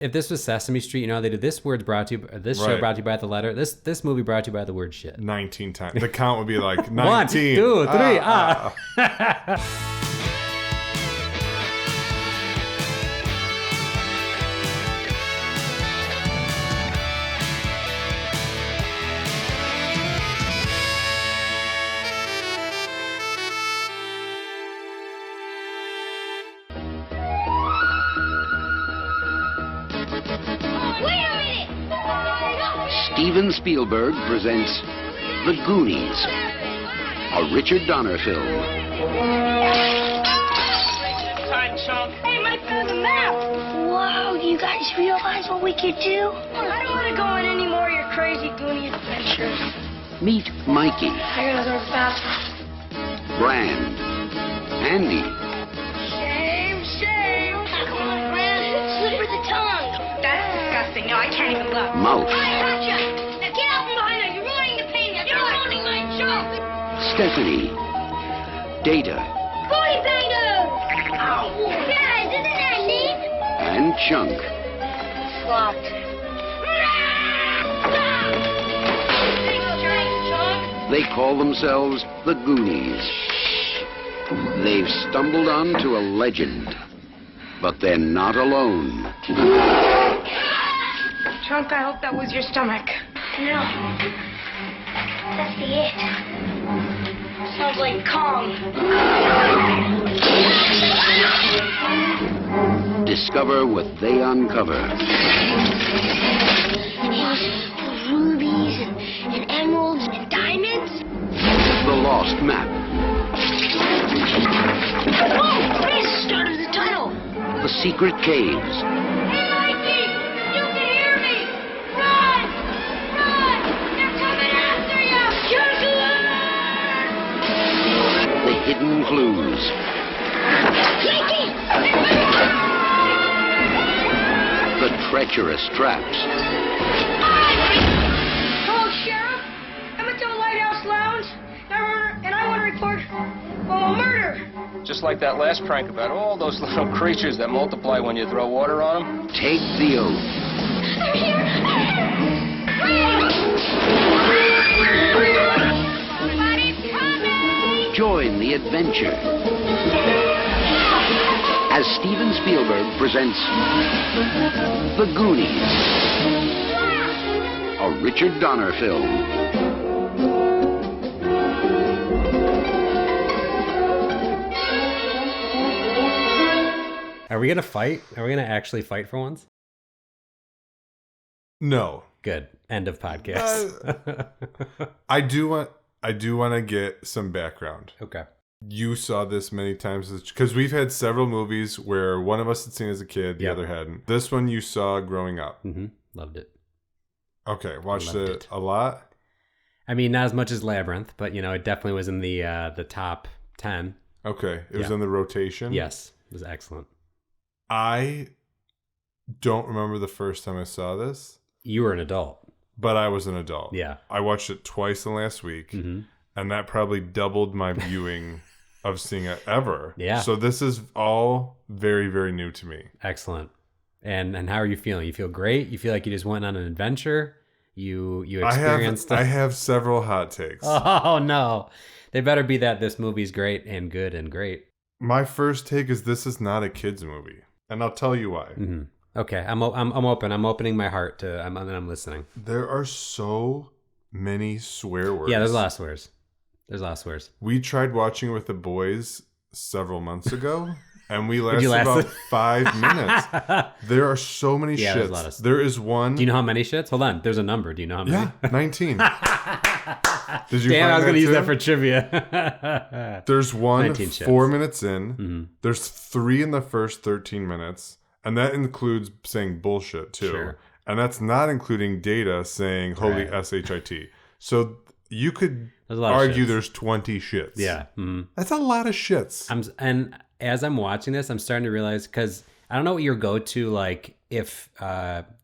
If this was Sesame Street, you know how they did this word's brought to you, this show brought to you by the letter, this movie brought to you by the word shit. 19 times. The count would be like 19. 1, 2, 3, Steven Spielberg presents The Goonies, a Richard Donner film. Time, chunk. Hey, Mike found the map. Whoa, do you guys realize what we could do? I don't want to go on any more of your crazy Goonie adventures. Meet Mikey, I gotta go to the bathroom. Brand, Andy, Shame. Come on, Brad, slip her the tongue. That's disgusting. No, I can't even look. Mouth, I gotcha. Now get out from behind her. You're ruining the painting. You're ruining my joke. Stephanie, Data, Booty banger. Ow. Guys, isn't that neat? and Chunk. Sloth. They call themselves The Goonies. They've stumbled onto a legend, but they're not alone. Chunk, I hope that was your stomach. No. That's the it. Sounds like Kong. Discover what they uncover. Rubies and emeralds and diamonds. The lost map. Oh, this is the start of the tunnel. The secret caves. Hey, Mikey! You can hear me! Run! Run! They're coming after you! The hidden clues. Mikey! The treacherous traps. Hello, Sheriff. I'm at the Lighthouse Lounge, and I want to report a murder. Just like that last prank about all those little creatures that multiply when you throw water on them. Take the oath. I'm here! Somebody's coming! Join the adventure. As Steven Spielberg presents The Goonies, a Richard Donner film. Are we going to fight? Are we going to actually fight for once? No. Good. End of podcast. I do want to get some background. Okay. You saw this many times because we've had several movies where one of us had seen it as a kid, the other hadn't. This one you saw growing up. Mm-hmm. Loved it. Okay, watched it a lot. I mean, not as much as Labyrinth, but it definitely was in the top 10. Okay, it was in the rotation. Yes, it was excellent. I don't remember the first time I saw this. You were an adult. But I was an adult. Yeah. I watched it twice in the last week, and that probably doubled my viewing of seeing it ever. Yeah. So this is all very, very new to me. Excellent. And how are you feeling? You feel great? You feel like you just went on an adventure? You experienced... I have several hot takes. Oh, no. They better be that this movie's great and good and great. My first take is this is not a kid's movie. And I'll tell you why. Mm-hmm. Okay, I'm open. I'm opening my heart to. I'm listening. There are so many swear words. Yeah, there's a lot of swears. We tried watching it with the boys several months ago, and we lasted about 5 minutes. There are so many shits. There's a lot of... There is one. Do you know how many shits? Hold on. There's a number. Do you know how many? Yeah, 19. Did you? Damn, I was going to use too? that for trivia. There's one 4 minutes in. Mm-hmm. There's 3 in the first 13 minutes. And that includes saying bullshit, too. Sure. And that's not including Data saying holy shit. So you could argue there's 20 shits. Yeah. Mm-hmm. That's a lot of shits. And as I'm watching this, I'm starting to realize, because I don't know what your go-to, like, if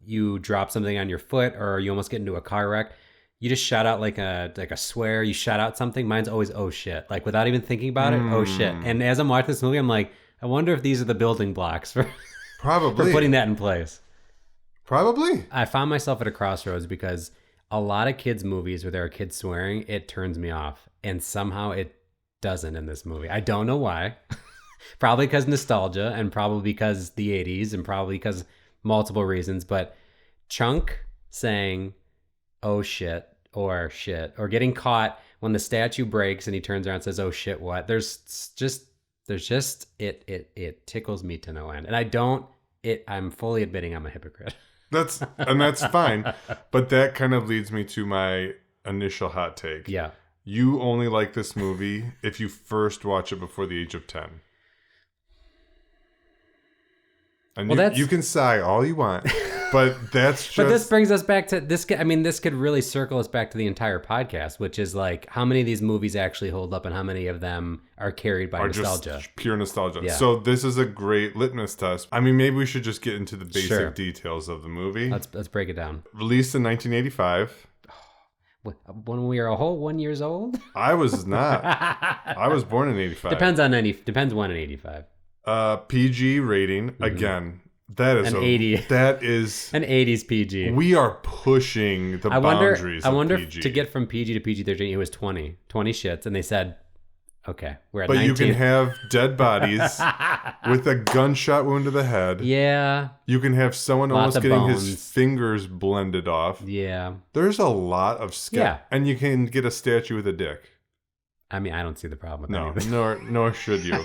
you drop something on your foot or you almost get into a car wreck, you just shout out like a swear, you shout out something. Mine's always, oh, shit. Like, without even thinking about it, oh, shit. And as I'm watching this movie, I'm like, I wonder if these are the building blocks for... Probably. For putting that in place. Probably. I found myself at a crossroads because a lot of kids' movies where there are kids swearing, it turns me off. And somehow it doesn't in this movie. I don't know why. Probably because nostalgia and probably because the 80s and probably because multiple reasons. But Chunk saying, oh shit, or getting caught when the statue breaks and he turns around and says, oh shit, what? There's just it tickles me to no end. And I'm fully admitting I'm a hypocrite. That's fine. But that kind of leads me to my initial hot take. Yeah. You only like this movie if you first watch it before the age of 10. And you can sigh all you want, but that's just... But this brings us back to this. I mean, this could really circle us back to the entire podcast, which is like how many of these movies actually hold up and how many of them are carried by nostalgia. Just pure nostalgia. Yeah. So this is a great litmus test. I mean, maybe we should just get into the basic details of the movie. Let's break it down. Released in 1985. When we were a whole 1 year old? I was not. I was born in 85. Depends when in 85. PG rating again. That is an 80. That is an 80s PG. We are pushing the boundaries. I wonder PG. If to get from PG to PG-13, it was 20 shits, and they said, okay, we're at 19. But you can have dead bodies with a gunshot wound to the head. Yeah. You can have someone Lots almost getting bones. his fingers blended off. Yeah. There's a lot of and you can get a statue with a dick. I mean, I don't see the problem with that. nor should you.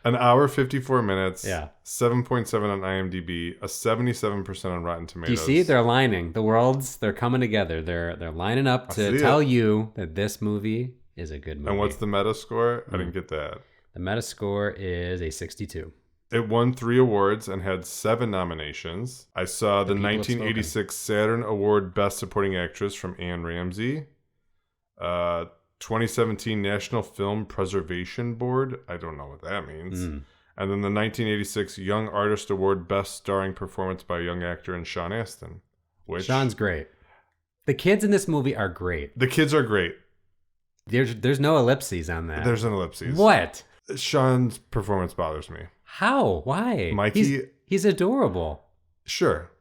An hour, 54 minutes. Yeah. 7.7 on IMDb. A 77% on Rotten Tomatoes. You see, they're aligning. The worlds, they're coming together. They're lining up to tell you that this movie is a good movie. And what's the meta score? I didn't get that. The meta score is a 62. It won 3 awards and had 7 nominations. I saw the 1986 Saturn Award Best Supporting Actress from Anne Ramsey. 2017 National Film Preservation Board. I don't know what that means. And then the 1986 Young Artist Award Best Starring Performance by a Young Actor in Sean Astin. Sean's great. The kids in this movie are great. The kids are great. There's no ellipses on that. There's an ellipses. What? Sean's performance bothers me. How? Why? Mikey. He's adorable. Sure.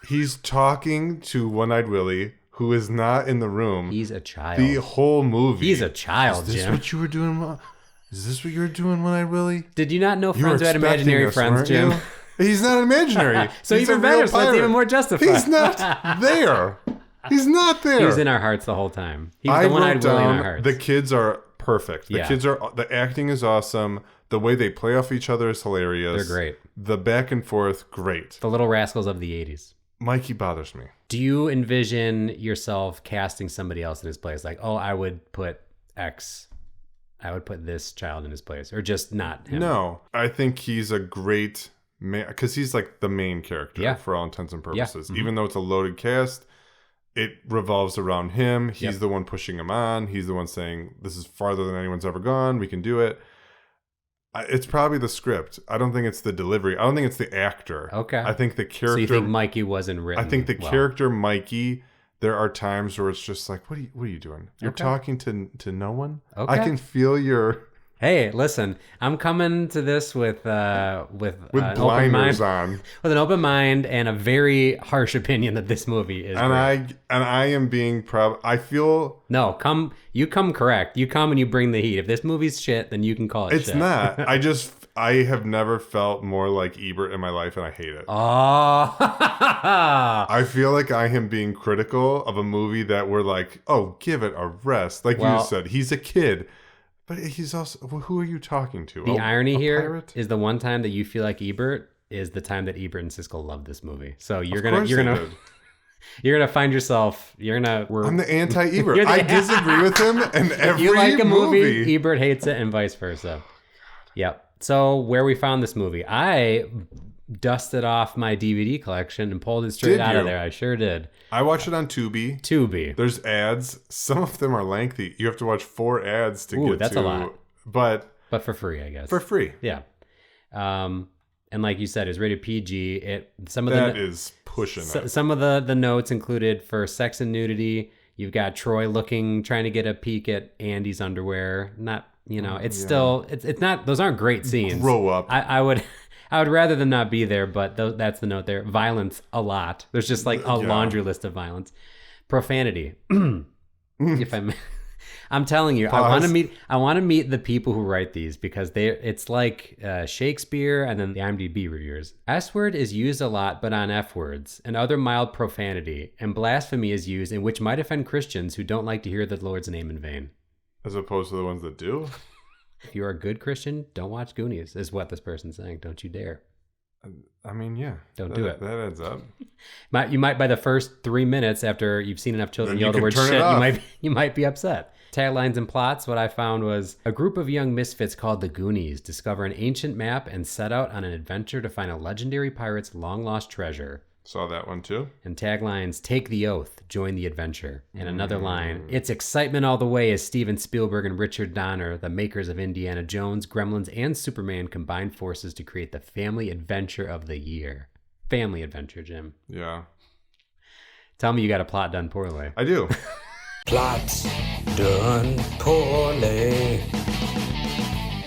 He's talking to One-Eyed Willy, who is not in the room. He's a child. The whole movie. He's a child, Is this Jim. what you were doing? Is this what you were doing, One-Eyed Willy? Did you not know friends who had imaginary friends, Jim? He's not imaginary. So He's even better. So that's even more justified. He's not there. He's not there. He was in our hearts the whole time. He was the One-Eyed Willy in our hearts. The kids are perfect. The acting is awesome. The way they play off each other is hilarious. They're great. The back and forth, great. The little rascals of the 80s. Mikey bothers me. Do you envision yourself casting somebody else in his place? Like, oh, I would put X. I would put this child in his place. Or just not him? No. I think he's a great man. Because he's like the main character for all intents and purposes. Yeah. Even though it's a loaded cast, it revolves around him. He's the one pushing him on. He's the one saying, this is farther than anyone's ever gone. We can do it. It's probably the script. I don't think it's the delivery. I don't think it's the actor. Okay. I think the character. So you think Mikey wasn't written? I think the character Mikey. There are times where it's just like, what are you doing? You're talking to no one. Okay. I can feel your. Hey, listen, I'm coming to this with an blinders on, with an open mind and a very harsh opinion that this movie is. And I am being proud. I feel you come correct. You come and you bring the heat. If this movie's shit, then you can call it shit. It's not. I have never felt more like Ebert in my life, and I hate it. Oh. I feel like I am being critical of a movie that we're like, oh, give it a rest. Like you said, he's a kid. But he's also, who are you talking to? The irony here pirate? is the one time that you feel like Ebert is the time that Ebert and Siskel love this movie. So you're gonna find yourself. I'm the anti-Ebert. I disagree with him in every you like a movie, Ebert hates it, and vice versa. Yep. So where we found this movie, I dusted off my DVD collection and pulled it straight out of there. I sure did. I watched it on Tubi. There's ads. Some of them are lengthy. You have to watch 4 ads to get to. That's a lot. But for free, I guess. For free. Yeah. And like you said, it's rated PG. Is pushing it. Some of the notes included for sex and nudity. You've got Troy trying to get a peek at Andy's underwear. Not, it's still, it's not, those aren't great scenes. Grow up. I would, I would rather them not be there, but that's the note there. Violence, a lot. There's just like a laundry list of violence. Profanity. If I'm telling you, Pause. I want to meet the people who write these because it's like Shakespeare and then the IMDb reviewers. S word is used a lot, but on F words and other mild profanity, and blasphemy is used in which might offend Christians who don't like to hear the Lord's name in vain. As opposed to the ones that do? If you're a good Christian, don't watch Goonies, is what this person's saying. Don't you dare. I mean, yeah. Don't do it. That adds up. You might by the first 3 minutes after you've seen enough children Then yell you the can word turn it shit, off. you might be upset. Taglines and plots, what I found was a group of young misfits called the Goonies discover an ancient map and set out on an adventure to find a legendary pirate's long-lost treasure. Saw that one too. And taglines, take the oath, join the adventure. And another line, it's excitement all the way as Steven Spielberg and Richard Donner, the makers of Indiana Jones, Gremlins, and Superman, combine forces to create the family adventure of the year. Family adventure, Jim. Yeah. Tell me you got a plot done poorly. I do. Plots done poorly.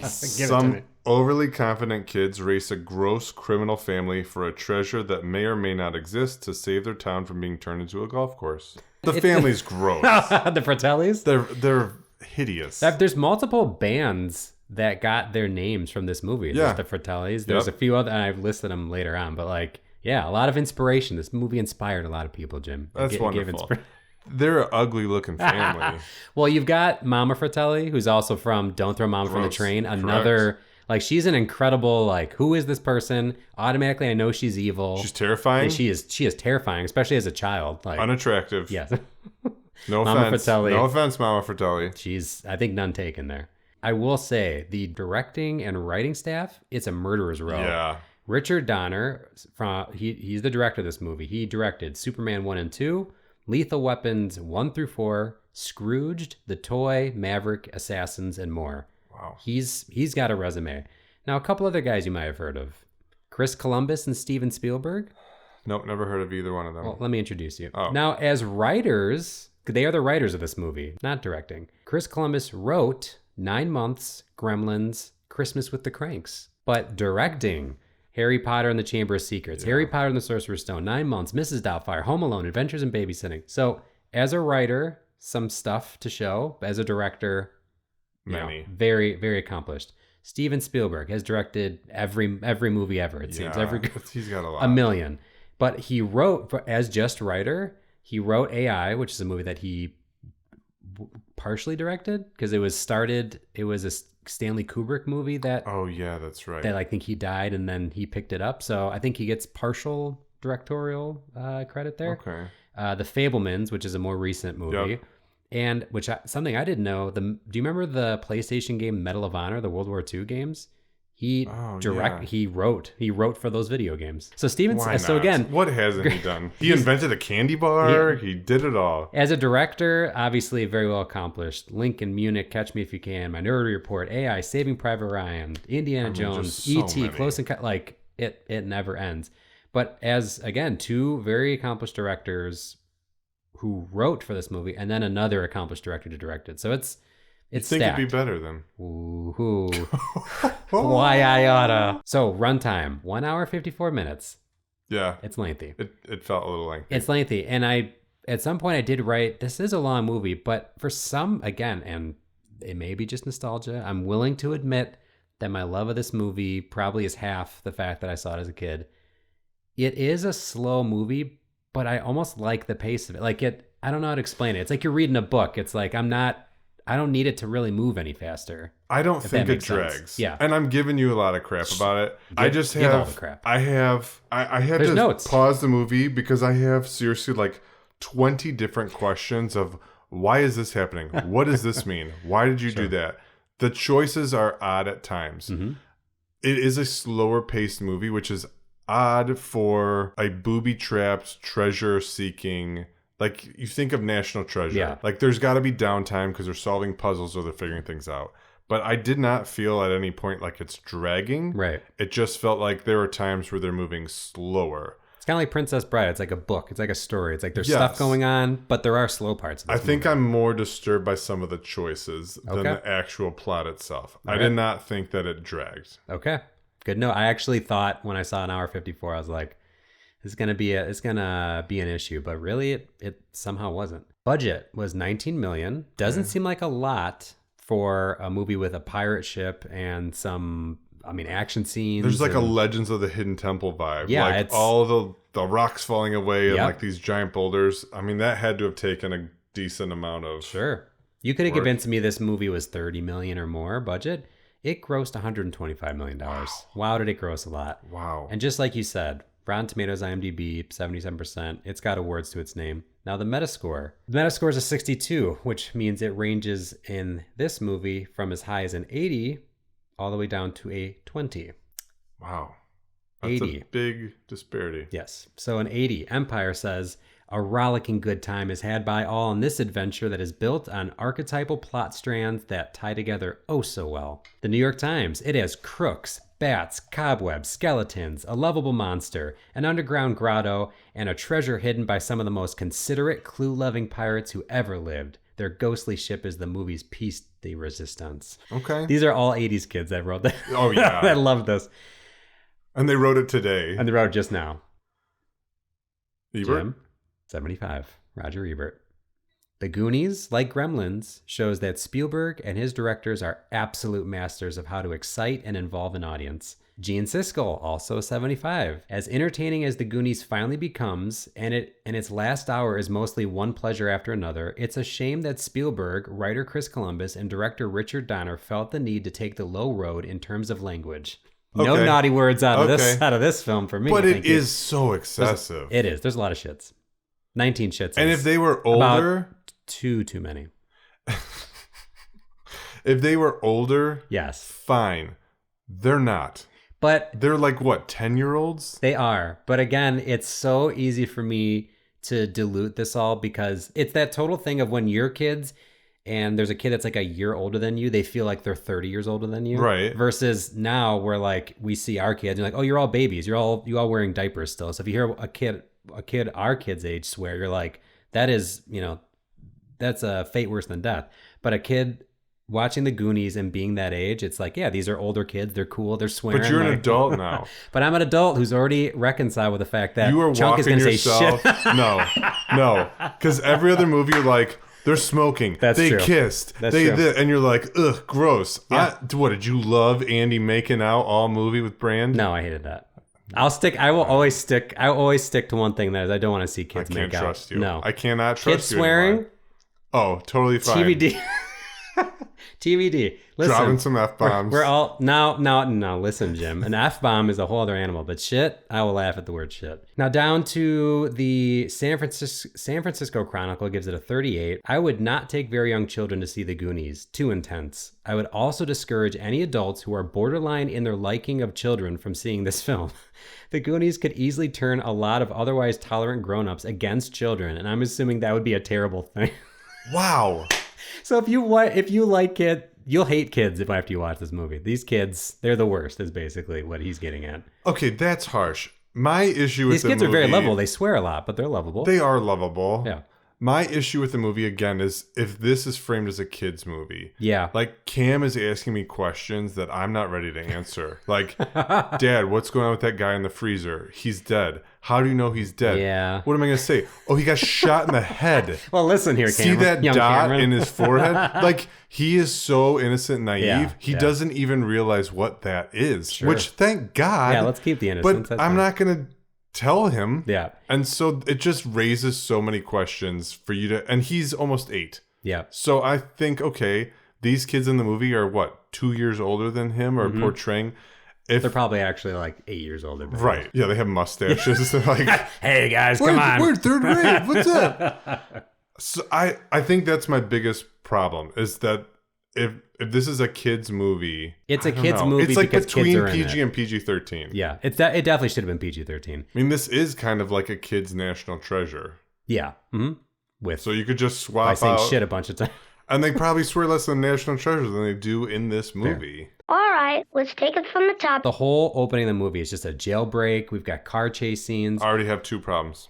Some overly confident kids race a gross criminal family for a treasure that may or may not exist to save their town from being turned into a golf course. The family's gross. The Fratellis? They're hideous. There's multiple bands that got their names from this movie. Yeah. There's the Fratellis. There's a few other, and I've listed them later on, but like, yeah, a lot of inspiration. This movie inspired a lot of people, Jim. That's wonderful. They're an ugly looking family. Well, you've got Mama Fratelli, who's also from Don't Throw Mama from the Train. Another, like, she's an incredible, like, who is this person? Automatically, I know she's evil. She's terrifying. And she is terrifying, especially as a child. Like, unattractive. yes. No Mama offense. Fratelli. No offense, Mama Fratelli. She's, I think, none taken there. I will say, the directing and writing staff, it's a murderer's row. Yeah. Richard Donner, he's the director of this movie. He directed Superman 1 and 2, Lethal Weapons 1 through 4, Scrooged, The Toy, Maverick, Assassins, and more. Wow. He's got a resume. Now, a couple other guys you might have heard of. Chris Columbus and Steven Spielberg. Nope, never heard of either one of them. Well, let me introduce you. Oh. Now, as writers, they are the writers of this movie, not directing. Chris Columbus wrote 9 Months, Gremlins, Christmas with the Cranks. But directing Harry Potter and the Chamber of Secrets, Harry Potter and the Sorcerer's Stone, 9 Months, Mrs. Doubtfire, Home Alone, Adventures in Babysitting. So, as a writer, some stuff to show. As a director, many. Very, very accomplished. Steven Spielberg has directed every movie ever, it seems. He's got a lot. A million. But he wrote, as just writer, he wrote AI, which is a movie that he partially directed because it was a Stanley Kubrick movie that Oh yeah, that's right. that I think he died and then he picked it up. So I think he gets partial directorial credit there. Okay. The Fabelmans, which is a more recent movie. Yep. And something I didn't know, do you remember the PlayStation game Medal of Honor, the World War II games? He wrote for those video games. So Steven, so again, what hasn't he done? He invented a candy bar. He did it all. As a director, obviously very well accomplished. Lincoln, Munich, Catch Me If You Can, Minority Report, AI, Saving Private Ryan, Indiana Jones, E.T., many. Close and like it never ends. But as again, two very accomplished directors who wrote for this movie, and then another accomplished director to direct it. So it's Think stacked. it'd be better then. Ooh. Why I oughta. So runtime, 1 hour 54 minutes. Yeah. It's lengthy. It felt a little lengthy. It's lengthy, and at some point I did write, this is a long movie, but for some, again, and it may be just nostalgia, I'm willing to admit that my love of this movie probably is half the fact that I saw it as a kid. It is a slow movie, but I almost like the pace of it. Like I don't know how to explain it. It's like you're reading a book. It's like I don't need it to really move any faster. I don't think it drags. Sense. Yeah. And I'm giving you a lot of crap about it. I just give all have, the crap. I had There's to notes. pause the movie because I have seriously like 20 different questions of why is this happening? What does this mean? Why did you do that? The choices are odd at times. Mm-hmm. It is a slower paced movie, which is odd for a booby-trapped, treasure-seeking... Like, you think of National Treasure. Yeah. Like, there's got to be downtime because they're solving puzzles or they're figuring things out. But I did not feel at any point like it's dragging. Right. It just felt like there were times where they're moving slower. It's kind of like Princess Bride. It's like a book. It's like a story. It's like there's Yes. stuff going on, but there are slow parts of this I think movie. I'm more disturbed by some of the choices than Okay. the actual plot itself. I right. did not think that it dragged. Okay. good note. I actually thought when I saw an hour 54, I was like, it's gonna be an issue, but really it somehow wasn't. Budget was 19 million. Doesn't seem like a lot for a movie with a pirate ship and some, action scenes. There's like a Legends of the Hidden Temple vibe. Yeah, like it's all the rocks falling away and Yep. like these giant boulders. I mean, that had to have taken a decent amount of Sure. You could have work. convinced me this movie was 30 million or more budget. It grossed 125 million dollars. Wow, did it gross a lot. Wow. And just like you said, Rotten Tomatoes, IMDb, 77%. It's got awards to its name. Now the Metascore. The Metascore is a 62, which means it ranges in this movie from as high as an 80 all the way down to a 20. Wow. That's 80. a big disparity. Yes. So an 80. Empire says, a rollicking good time is had by all in this adventure that is built on archetypal plot strands that tie together oh so well. The New York Times, it has crooks, bats, cobwebs, skeletons, a lovable monster, an underground grotto, and a treasure hidden by some of the most considerate, clue-loving pirates who ever lived. Their ghostly ship is the movie's piece de resistance. Okay. These are all 80s kids that wrote that. Oh, yeah. that loved this. And they wrote it today. And they wrote it just now. Ebert? Jim, 75. Roger Ebert. The Goonies, like Gremlins, shows that Spielberg and his directors are absolute masters of how to excite and involve an audience. Gene Siskel, also 75. As entertaining as The Goonies finally becomes, and its last hour is mostly one pleasure after another, it's a shame that Spielberg, writer Chris Columbus, and director Richard Donner felt the need to take the low road in terms of language. No Okay. naughty words out of Okay. this film for me. But thank it you. is so excessive. It is. There's a lot of shits. 19 shits. And is if they were older, about too many. if they were older, Yes. fine. They're not. But They're like what, 10-year-olds? they are. But again, it's so easy for me to dilute this all because it's that total thing of when you're kids and there's a kid that's like a year older than you, they feel like they're 30 years older than you. Right. Versus now where like we see our kids and you're like, oh, you're all babies. You all wearing diapers still. So if you hear a kid our kid's age swear, you're like, that is, that's a fate worse than death. But a kid watching the Goonies and being that age, it's like, yeah, these are older kids. They're cool. They're swearing. But you're an like- adult now. But I'm an adult who's already reconciled with the fact that You are Chunk is walking going to say yourself. shit. No. Because every other movie, you're like, they're smoking. That's they true. kissed. That's they true. This, and you're like, ugh, gross. Yeah. What, did you love Andy making out all movie with Brand? No, I hated that. I will always stick to one thing, that is I don't want to see I kids can't make out. trust you. No. I cannot trust Kids you swearing, anymore. Oh, totally fine. TBD. TBD. Listen, Dropping some F-bombs. We're all now. Listen, Jim. An F-bomb is a whole other animal, but shit, I will laugh at the word shit. Now down to the San Francisco Chronicle gives it a 38. I would not take very young children to see the Goonies. Too intense. I would also discourage any adults who are borderline in their liking of children from seeing this film. The Goonies could easily turn a lot of otherwise tolerant grown-ups against children, and I'm assuming that would be a terrible thing. Wow. So if you like kids, you'll hate kids after you watch this movie. These kids, they're the worst, is basically what he's getting at. Okay, that's harsh. My issue with These kids are very lovable. They swear a lot, but they're lovable. They are lovable. Yeah. My issue with the movie, again, is if this is framed as a kid's movie. Yeah. Like, Cam is asking me questions that I'm not ready to answer. Like, Dad, what's going on with that guy in the freezer? He's dead. How do you know he's dead? Yeah. What am I going to say? Oh, he got shot in the head. Well, listen here, See Cameron. that Young dot Cameron. in his forehead? Like, he is so innocent and naive. Yeah, He yeah. doesn't even realize what that is. Sure. Which, thank God. Yeah, let's keep the innocence. But That's I'm fine. not going to tell him. Yeah. And so it just raises so many questions for you to, and he's almost 8. Yeah. So I think, okay, these kids in the movie are what, 2 years older than him or portraying. If They're probably actually like 8 years older. Than right. Yeah, they have mustaches. They're like, Hey guys, come on. we're third grade. What's up? So I think that's my biggest problem is that if this is a kids movie, It's a I don't kids know. movie It's like because kids between are in PG it. and PG-13. Yeah, it definitely should have been PG-13. I mean, this is kind of like a kid's national treasure. Yeah. Mm-hmm. With So you could just by swap saying out, shit a bunch of times. and they probably swear less than national treasure than they do in this movie. All right, let's take it from the top. The whole opening of the movie is just a jailbreak. We've got car chase scenes. I already have 2 problems.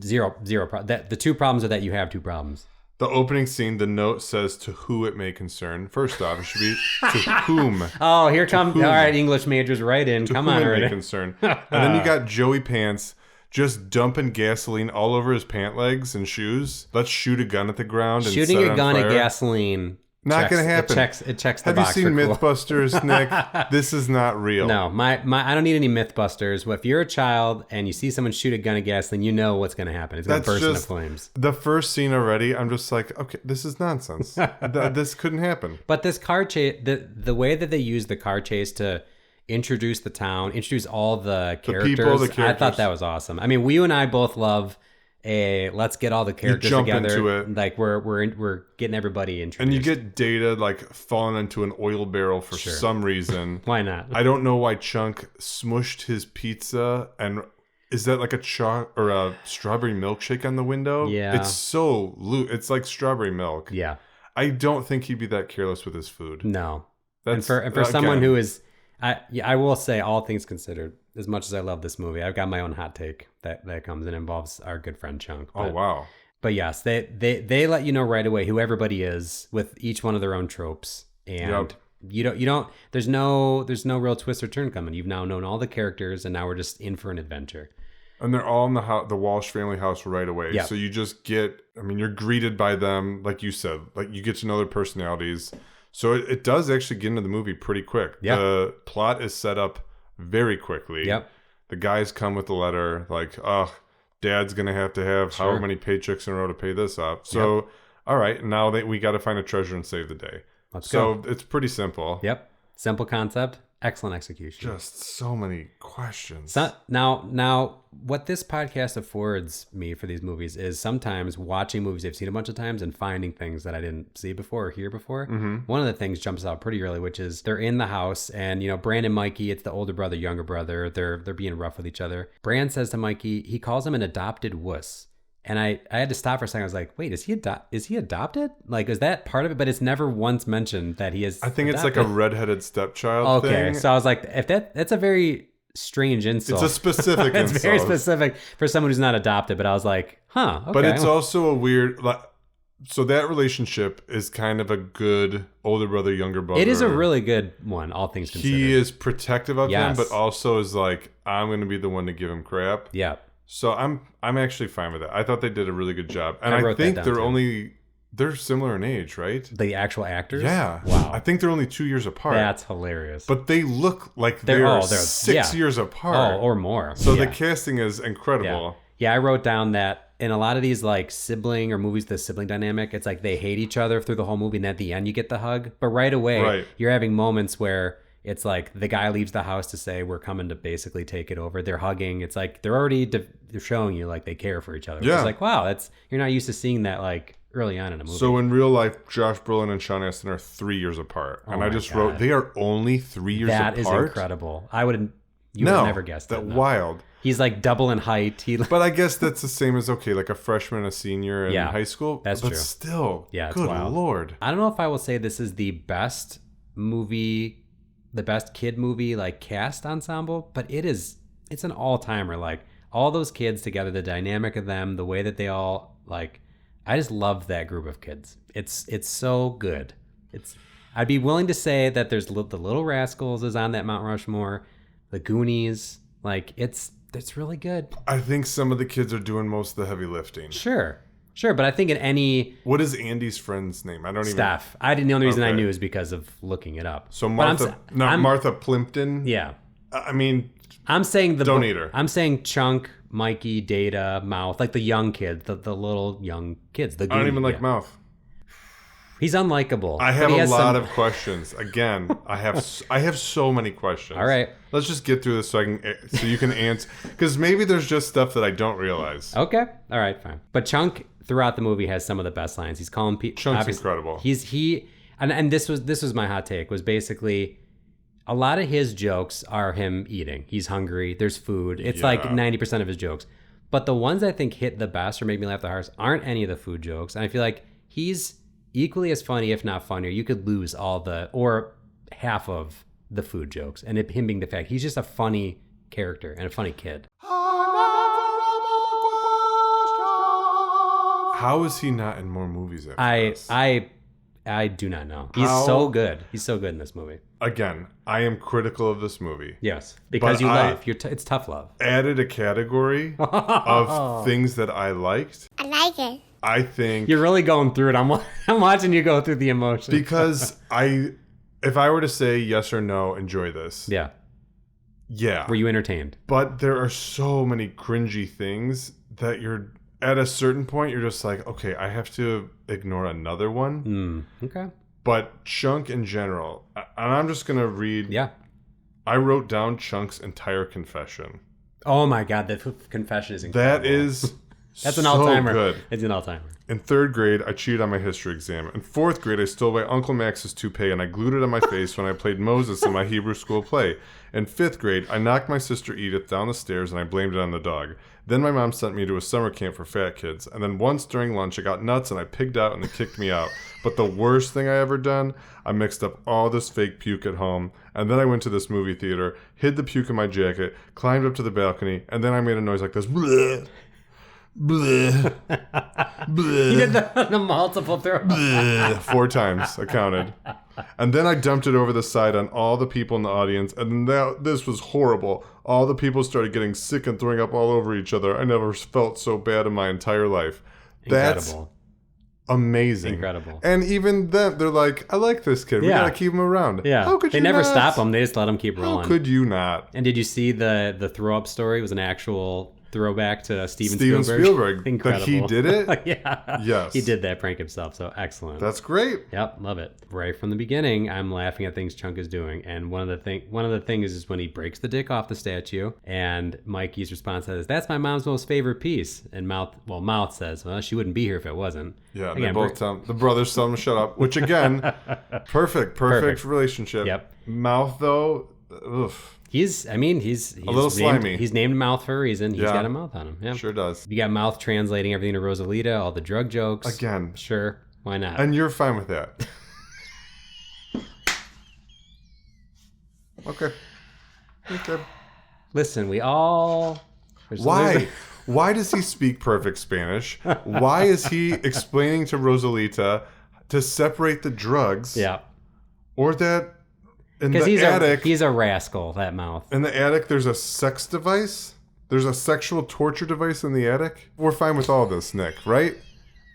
Zero. The 2 problems are that you have 2 problems. The opening scene, the note says to who it may concern. First off, it should be to whom. Oh, here comes. whom. All right, English majors, right in. To Come whom on, it may already. concern. And then you got Joey Pants just dumping gasoline all over his pant legs and shoes. Let's shoot a gun at the ground and Shooting set it a on gun at fire. gasoline. Not going to happen. It checks the Have you box. seen for cool. Mythbusters, Nick? This is not real. No, my I don't need any Mythbusters. Well, if you're a child and you see someone shoot a gun at gasoline, you know what's going to happen. It's going to burst into flames. The first scene already, I'm just like, okay, this is nonsense. This couldn't happen. But this car chase, the way that they use the car chase to introduce the town, introduce all the characters, people, the I characters. thought that was awesome. I mean, you and I both love let's get all the characters jump together. into it. Like we're getting everybody introduced. And you get Data like falling into an oil barrel for Sure. some reason. Why not? I don't know why Chunk smushed his pizza and is that like a strawberry milkshake on the window? Yeah. It's so it's like strawberry milk. Yeah. I don't think he'd be that careless with his food. No. That's, and for someone who is I will say, all things considered, as much as I love this movie, I've got my own hot take that comes and involves our good friend Chunk. Oh wow. But yes, they let you know right away who everybody is with each one of their own tropes. And you don't there's no real twist or turn coming. You've now known all the characters and now we're just in for an adventure. And they're all in the Walsh family house right away. Yep. So you just you're greeted by them, like you said, like you get to know their personalities. So it does actually get into the movie pretty quick. Yep. The plot is set up very quickly. Yep. The guys come with the letter like, oh, Dad's going to have however many paychecks in a row to pay this up. So, all right, now we got to find a treasure and save the day. Let's go. So it's pretty simple. Yep. Simple concept, excellent execution. Just so many questions. So, now, what this podcast affords me for these movies is sometimes watching movies I've seen a bunch of times and finding things that I didn't see before or hear before. Mm-hmm. One of the things jumps out pretty early, which is they're in the house and, Brand and Mikey, it's the older brother, younger brother. They're being rough with each other. Brand says to Mikey, he calls him an adopted wuss. And I had to stop for a second. I was like, wait, is he adopted? Like, is that part of it? But it's never once mentioned that he is I think adopted. it's like a redheaded stepchild thing. Okay, so I was like, if that's a very strange insult. It's a specific It's insult. very specific for someone who's not adopted, but I was like, huh, okay. But it's also a weird... So that relationship is kind of a good older brother, younger brother. It is a really good one, all things considered. He is protective of Yes. him, but also is like, I'm going to be the one to give him crap. Yeah. So I'm actually fine with that. I thought they did a really good job. And I I wrote that think down, they're too. they're similar in age, right? The actual actors? Yeah. Wow. I think they're only 2 years apart. That's hilarious. But they look like they're 6 years apart. Oh, or more. So yeah. the casting is incredible. Yeah, I wrote down that in a lot of these like sibling or movies, the sibling dynamic, it's like they hate each other through the whole movie and at the end you get the hug. But right away, you're having moments where it's like the guy leaves the house to say we're coming to basically take it over. They're hugging. It's like they're showing you like they care for each other. Yeah. It's like, wow, you're not used to seeing that like early on in a movie. So in real life, Josh Brolin and Sean Astin are 3 years apart. Oh And I just wrote, they are only 3 years apart? That is incredible. You would have never guessed that. That's wild. He's like double in height. But I guess that's the same as, like a freshman and a senior in high school. That's but true. Still, it's good wild. Lord. I don't know if I will say this is the best movie, the best kid movie, like cast ensemble, but it's an all-timer. Like all those kids together, the dynamic of them, the way that they all like, I just love that group of kids. It's so good. I'd be willing to say that there's the Little Rascals is on that Mount Rushmore, the Goonies, like it's really good. I think some of the kids are doing most of the heavy lifting. Sure, but I think in any... What is Andy's friend's name? I don't even... Steph. The only reason I knew is because of looking it up. So Martha Plimpton? Yeah. I mean... I'm saying don't eat her. I'm saying Chunk, Mikey, Data, Mouth, like the young kids, the little young kids. I don't even like Mouth. He's unlikable. I have a lot of questions. Again, I have so many questions. All right. Let's just get through this so you can answer. Because maybe there's just stuff that I don't realize. Okay. All right, fine. But Chunk throughout the movie has some of the best lines. He's calling people. Chunk's incredible. And this was my hot take, was basically a lot of his jokes are him eating. He's hungry. There's food. It's like 90% of his jokes. But the ones I think hit the best or make me laugh the hardest aren't any of the food jokes. And I feel like he's equally as funny, if not funnier. You could lose or half of the food jokes. And him being the fact he's just a funny character and a funny kid. How is he not in more movies after this? I do not know. He's How- so good. He's so good in this movie. Again, I am critical of this movie. Yes, because But you I- love. It's tough love. Added a category of things that I liked. I like it. I think You're really going through it. I'm watching you go through the emotions. because if I were to say yes or no, enjoy this. Yeah. Yeah. Were you entertained? But there are so many cringy things that you're at a certain point you're just like, okay, I have to ignore another one. Okay. But Chunk in general, and I'm just gonna read. Yeah. I wrote down Chunk's entire confession. Oh my God, the confession is incredible. That is That's an so all-timer. good. It's an all-timer. In 3rd grade, I cheated on my history exam. In 4th grade, I stole my Uncle Max's toupee and I glued it on my face when I played Moses in my Hebrew school play. In 5th grade, I knocked my sister Edith down the stairs and I blamed it on the dog. Then my mom sent me to a summer camp for fat kids. And then once during lunch, I got nuts and I pigged out and they kicked me out. But the worst thing I ever done, I mixed up all this fake puke at home. And then I went to this movie theater, hid the puke in my jacket, climbed up to the balcony, and then I made a noise like this. Bleh. Bleh. Bleh. He did the multiple throw. Bleh. 4 times I counted, and then I dumped it over the side on all the people in the audience, and this was horrible. All the people started getting sick and throwing up all over each other. I never felt so bad in my entire life. That's Incredible. amazing. Incredible. And even then, they're like, I like this kid. We Yeah. gotta keep him around. Yeah. How could they you never not? stop him. They just let him keep rolling. How could you not? And did you see the throw up story? It was an actual throwback to Steven Spielberg. Incredible. That he did it? Yeah. Yes. He did that prank himself. So excellent. That's great. Yep, love it. Right from the beginning, I'm laughing at things Chunk is doing, and one of the things is when he breaks the dick off the statue, and Mikey's response is, "That's my mom's most favorite piece." And Mouth says, "Well, she wouldn't be here if it wasn't." Yeah, Again, they both tell him, the brothers tell him to shut up, which again, perfect relationship. Yep. Mouth though, oof, He's a little slimy. He's named Mouth for a reason. He's Yeah. got a mouth on him. Yeah, sure does. You got Mouth translating everything to Rosalita, all the drug jokes. Again. Sure, why not? And you're fine with that. Okay. Listen, we all. Why? Why does he speak perfect Spanish? Why is he explaining to Rosalita to separate the drugs? Yeah. Or that in Because the attic, he's a rascal, that Mouth. in the attic, there's a sex device. There's a sexual torture device in the attic. We're fine with all this, Nick, right?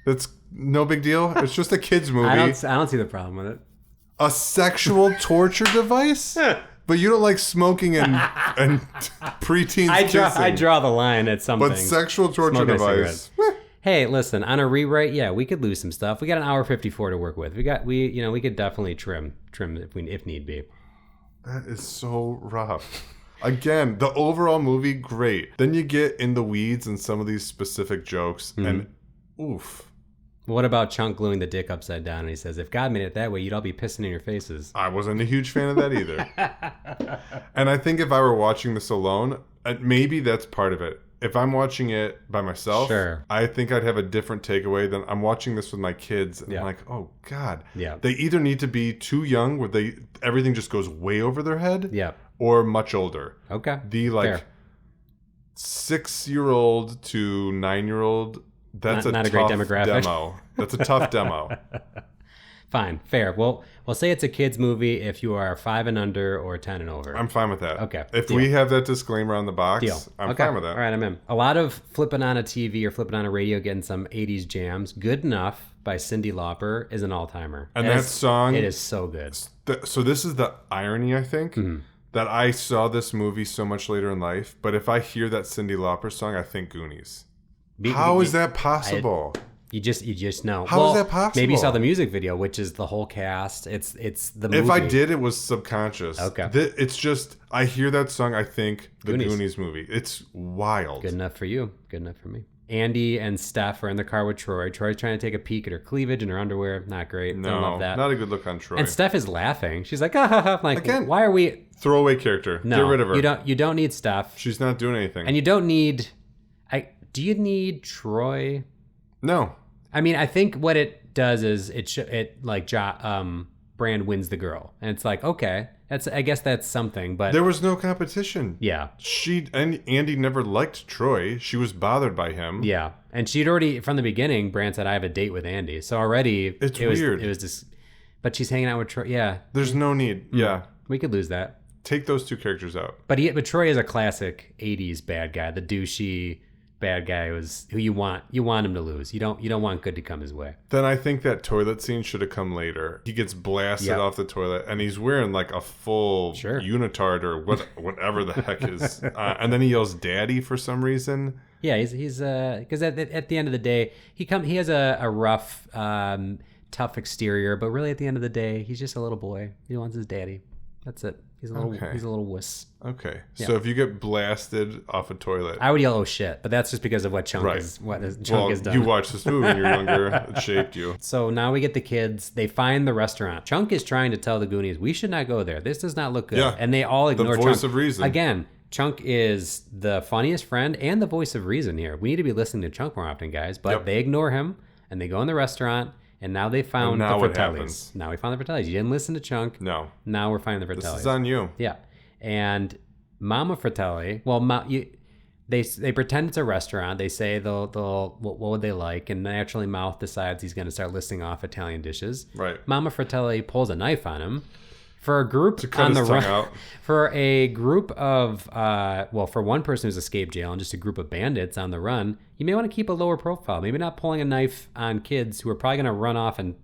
That's no big deal. It's just a kids movie. I don't see the problem with it. A sexual torture device? But you don't like smoking and preteens kissing. I draw the line at something. But sexual torture Smoking a device. Hey, listen, on a rewrite, yeah, we could lose some stuff. We got an hour 54 to work with. We could definitely trim if need be. That is so rough. Again, the overall movie, great. Then you get in the weeds and some of these specific jokes, and oof. What about Chunk gluing the dick upside down? And he says, if God made it that way, you'd all be pissing in your faces. I wasn't a huge fan of that either. And I think if I were watching this alone, maybe that's part of it. If I'm watching it by myself, Sure. I think I'd have a different takeaway than I'm watching this with my kids. And I'm like, oh, God. Yeah. They either need to be too young where everything just goes way over their head, Yeah. or much older. Okay. The Fair. 6-year-old to 9-year-old, that's Not a a great tough demographic. demo. That's a tough demo. Fine. Fair. Well, we'll say it's a kid's movie if you are 5 and under or 10 and over. I'm fine with that. Okay, If deal. we have that disclaimer on the box, Deal. I'm Okay. fine with that. All right, I'm in. A lot of flipping on a TV or flipping on a radio, getting some 80s jams. Good Enough by Cyndi Lauper is an all-timer. And that song- It is so good. So this is the irony, I think, that I saw this movie so much later in life, but if I hear that Cyndi Lauper song, I think Goonies. How is that possible? You just know. How is that possible? Maybe you saw the music video, which is the whole cast. It's the movie. If I did, it was subconscious. Okay. It's just, I hear that song, I think the Goonies. Goonies movie. It's wild. Good enough for you. Good enough for me. Andy and Steph are in the car with Troy. Troy's trying to take a peek at her cleavage in her underwear. Not great. Don't love that. Not a good look on Troy. And Steph is laughing. She's like, I'm like, Again, why are we? Throwaway character. No, Get rid of her. You don't need Steph, She's not doing anything. and you don't need. Do you need Troy? No. I mean, I think what it does is it breaks Brand wins the girl. And it's like, okay, I guess that's something, but There was no competition. yeah. Andy never liked Troy. She was bothered by him. Yeah. And she'd already, from the beginning, Brand said, I have a date with Andy. So already It's it was weird. It was just, but she's hanging out with Troy. Yeah. There's no need. Yeah. We could lose that. Take those two characters out. But Troy is a classic 80s bad guy, the douchey bad guy who you want him to lose. You don't want good to come his way. Then I think that toilet scene should have come later. He gets blasted off the toilet, and he's wearing like a full unitard or whatever the heck is. And then he yells "Daddy" for some reason. Yeah, he's because at the end of the day, he has a rough, tough exterior, but really at the end of the day, he's just a little boy. He wants his daddy. That's it. He's a little wuss. Okay. So if you get blasted off a toilet, I would yell, "Oh shit!" But that's just because of what Chunk has done. You watched this movie when you were younger. It shaped you. So now we get the kids. They find the restaurant. Chunk is trying to tell the Goonies, "We should not go there. This does not look good." Yeah. And they all ignore The voice Chunk. of reason. Again, Chunk is the funniest friend and the voice of reason here. We need to be listening to Chunk more often, guys. But they ignore him and they go in the restaurant. And now they found the Fratellis. Now we found the Fratellis. You didn't listen to Chunk. No. Now we're finding the Fratellis. This is on you. Yeah. And Mama Fratelli, they pretend it's a restaurant. They say what would they like? And naturally Mouth decides he's going to start listing off Italian dishes. Right. Mama Fratelli pulls a knife on him. For a group To cut on the his tongue run, out. for a group of, for one person who's escaped jail and just a group of bandits on the run, you may want to keep a lower profile. Maybe not pulling a knife on kids who are probably going to run off and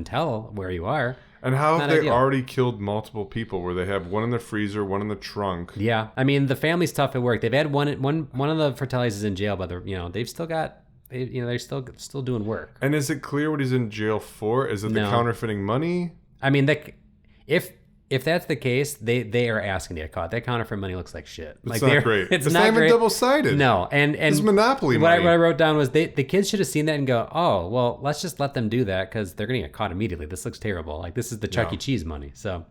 tell where you are. And how Not have they ideal. already killed multiple people where they have one in the freezer, one in the trunk? Yeah, I mean the family's tough at work. They've had one of the Fratellis is in jail, but they've still got. They're still doing work. And is it clear what he's in jail for? Is it the counterfeiting money? I mean, if that's the case, they are asking to get caught. That counterfeit money looks like shit. It's not great. It's not not even great. double-sided. No, and It's Monopoly what money. what I wrote down was the kids should have seen that and go, oh well, let's just let them do that because they're gonna get caught immediately. This looks terrible. Like this is the Chuck E. Cheese money. So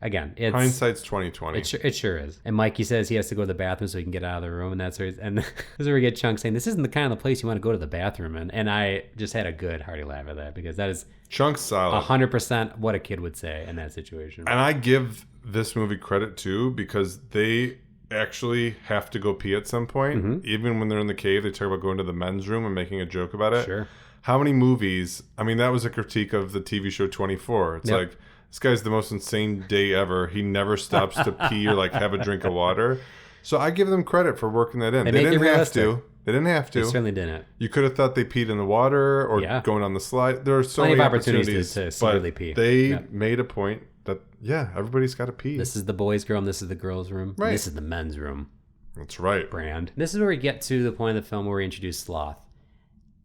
again, it's Hindsight's 20/20. It sure is. And Mikey says he has to go to the bathroom so he can get out of the room, and that's where this is where we get Chunk saying, "This isn't the kind of place you want to go to the bathroom in." And I just had a good hearty laugh at that because that is Chunk's solid. 100% what a kid would say in that situation. And I give this movie credit too because they actually have to go pee at some point. Mm-hmm. Even when they're in the cave, they talk about going to the men's room and making a joke about it. Sure. How many movies? I mean, that was a critique of the TV show 24. It's like, this guy's the most insane day ever. He never stops to pee or like have a drink of water. So I give them credit for working that in. They didn't have to. They didn't have to. They certainly didn't. You could have thought they peed in the water or going on the slide. There are so Plenty many of opportunities to secretly but pee. They made a point that, everybody's got to pee. This is the boys' room. This is the girls' room. Right. This is the men's room. That's right. Brand. This is where we get to the point of the film where we introduce Sloth.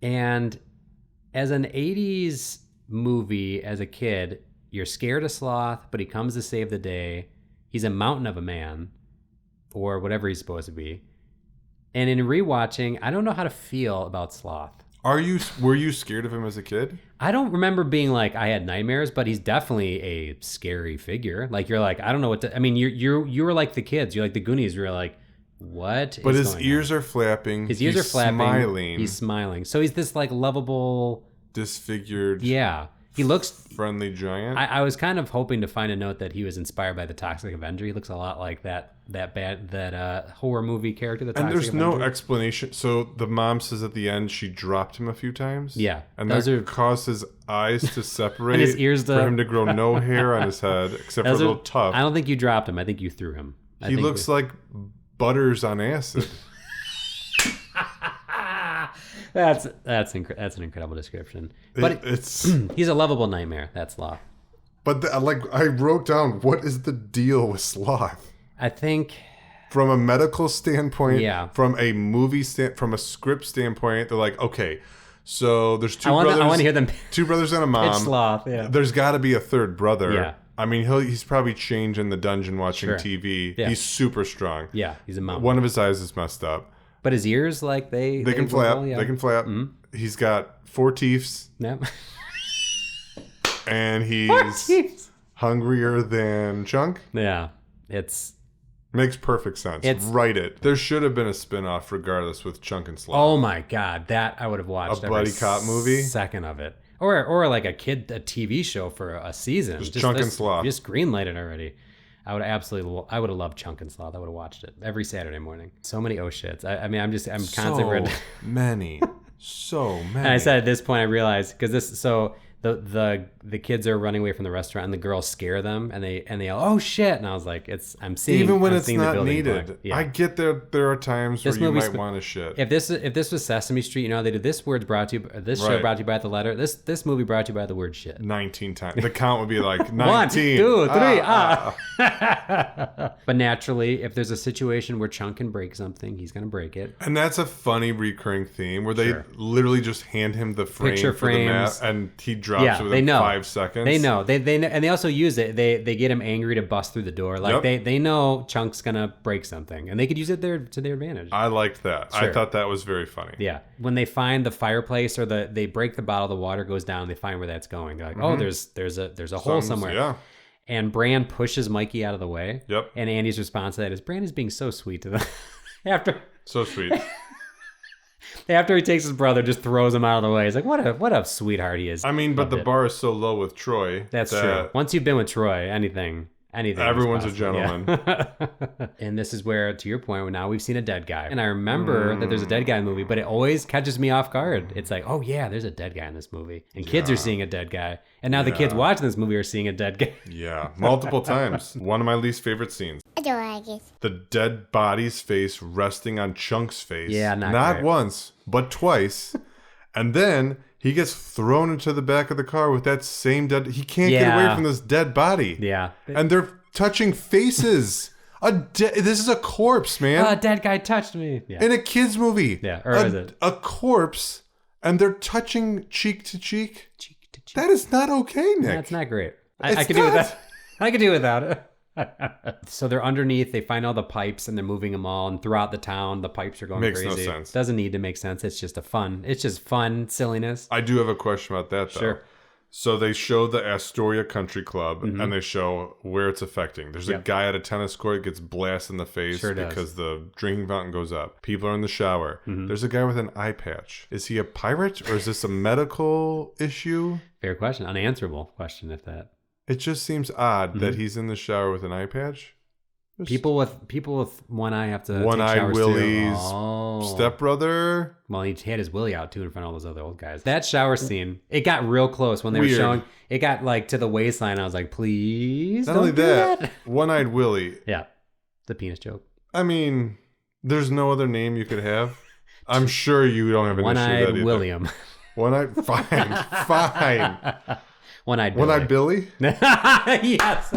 And as an 80s movie, as a kid, you're scared of Sloth, but he comes to save the day. He's a mountain of a man, or whatever he's supposed to be. And in rewatching, I don't know how to feel about Sloth. Were you scared of him as a kid? I don't remember being like I had nightmares, but he's definitely a scary figure. Like you're like I don't know what to. I mean, you were like the kids. You're like the Goonies. You're like, what? But his ears are flapping. His ears are flapping. Smiling. He's smiling. So he's this like lovable, disfigured. Yeah, he looks friendly giant. I was kind of hoping to find a note that he was inspired by the Toxic Avenger. He looks a lot like that horror movie character. The Toxic and there's Avenger. no explanation. So the mom says at the end she dropped him a few times. Yeah, and that caused his eyes to separate and his ears for him to grow no hair on his head except for a little tuft. I don't think you dropped him. I think you threw him. He looks like Butters on acid. That's an incredible description. But it's he's a lovable nightmare. That's Sloth. But I wrote down, what is the deal with Sloth? I think from a medical standpoint, from a movie from a script standpoint, they're like, okay, so there's two brothers. I want to hear them. Two brothers and a mom. It's Sloth. Yeah. There's got to be a third brother. Yeah. I mean, he's probably chained in the dungeon watching TV. Yeah. He's super strong. Yeah, he's a mom. One of his eyes is messed up. But his ears, like they can flap. Yeah. They can flap. Mm-hmm. He's got 4 teefs. Yep. And he's hungrier than Chunk. Yeah, makes perfect sense. Write it. There should have been a spinoff regardless with Chunk and Sloth. Oh my god, that I would have watched. A buddy cop movie. Second of it. Or like a TV show for a season. Just Chunk and let's Sloth. Just greenlight it already. I would have loved Chunk and Sloth. I would have watched it every Saturday morning. So many shits. I'm constantly so many. And I said at this point I realized because the kids are running away from the restaurant and the girls scare them and they yell, "Oh shit!" And I was like, I'm seeing even when I'm it's seeing the not building needed. block. Yeah. I get there are times where you might want to shit. If this was Sesame Street, you know they do this word's brought to you. This show brought to you by the letter. This movie brought to you by the word shit. 19 times. The count would be like 19. 1, 2, 3. But naturally, if there's a situation where Chunk can break something, he's gonna break it. And that's a funny recurring theme where they literally just hand him the frame Picture for the map frames. and he drops it within they know. 5 seconds. They know. They know, and they also use it. They get him angry to bust through the door. Like they know Chunk's gonna break something, and they could use it to their advantage. I liked that. Sure. I thought that was very funny. Yeah. When they find the fireplace or they break the bottle, the water goes down. They find where that's going. They're like, oh, there's a hole somewhere. Yeah. And Bran pushes Mikey out of the way. Yep. And Andy's response to that is, Bran is being so sweet to them. So sweet. After he takes his brother, just throws him out of the way. He's like, what a sweetheart he is. I mean, but the bar is so low with Troy. That's true. Once you've been with Troy, anything. Everyone's a gentleman. Yeah. And this is where, to your point, now we've seen a dead guy. And I remember that there's a dead guy in the movie, but it always catches me off guard. It's like, oh yeah, there's a dead guy in this movie. And kids are seeing a dead guy. And now the kids watching this movie are seeing a dead guy. Yeah, multiple times. One of my least favorite scenes. I don't like it. The dead body's face resting on Chunk's face. Yeah, not great. Once, but twice. And then he gets thrown into the back of the car with that same dead... He can't get away from this dead body. Yeah. And they're touching faces. This is a corpse, man. A dead guy touched me. Yeah. In a kid's movie. Yeah, or is it? A corpse, and they're touching cheek to cheek. Cheek to cheek. That is not okay, Nick. That's not great. I could do with that. I could do without it. So they're underneath. They find all the pipes and they're moving them all. And throughout the town, the pipes are going crazy. Makes no sense. Doesn't need to make sense. It's just fun silliness. I do have a question about that, though. Sure. So they show the Astoria Country Club, and they show where it's affecting. There's a guy at a tennis court gets blasted in the face because the drinking fountain goes up. People are in the shower. There's a guy with an eye patch. Is he a pirate, or is this a medical issue? Fair question. Unanswerable question, if that. It just seems odd that he's in the shower with an eye patch. People with one eye have to One-eyed take showers Willie's stepbrother. Well, he had his Willy out too in front of all those other old guys. That shower scene, it got real close when they were showing. It got like to the waistline. I was like, please. Not only that, One-eyed Willy. Yeah, the penis joke. I mean, there's no other name you could have. I'm sure you don't have an issue with that One-eyed either. William. One-eyed. Fine. One-eyed Billy. One-eyed Billy. Yes.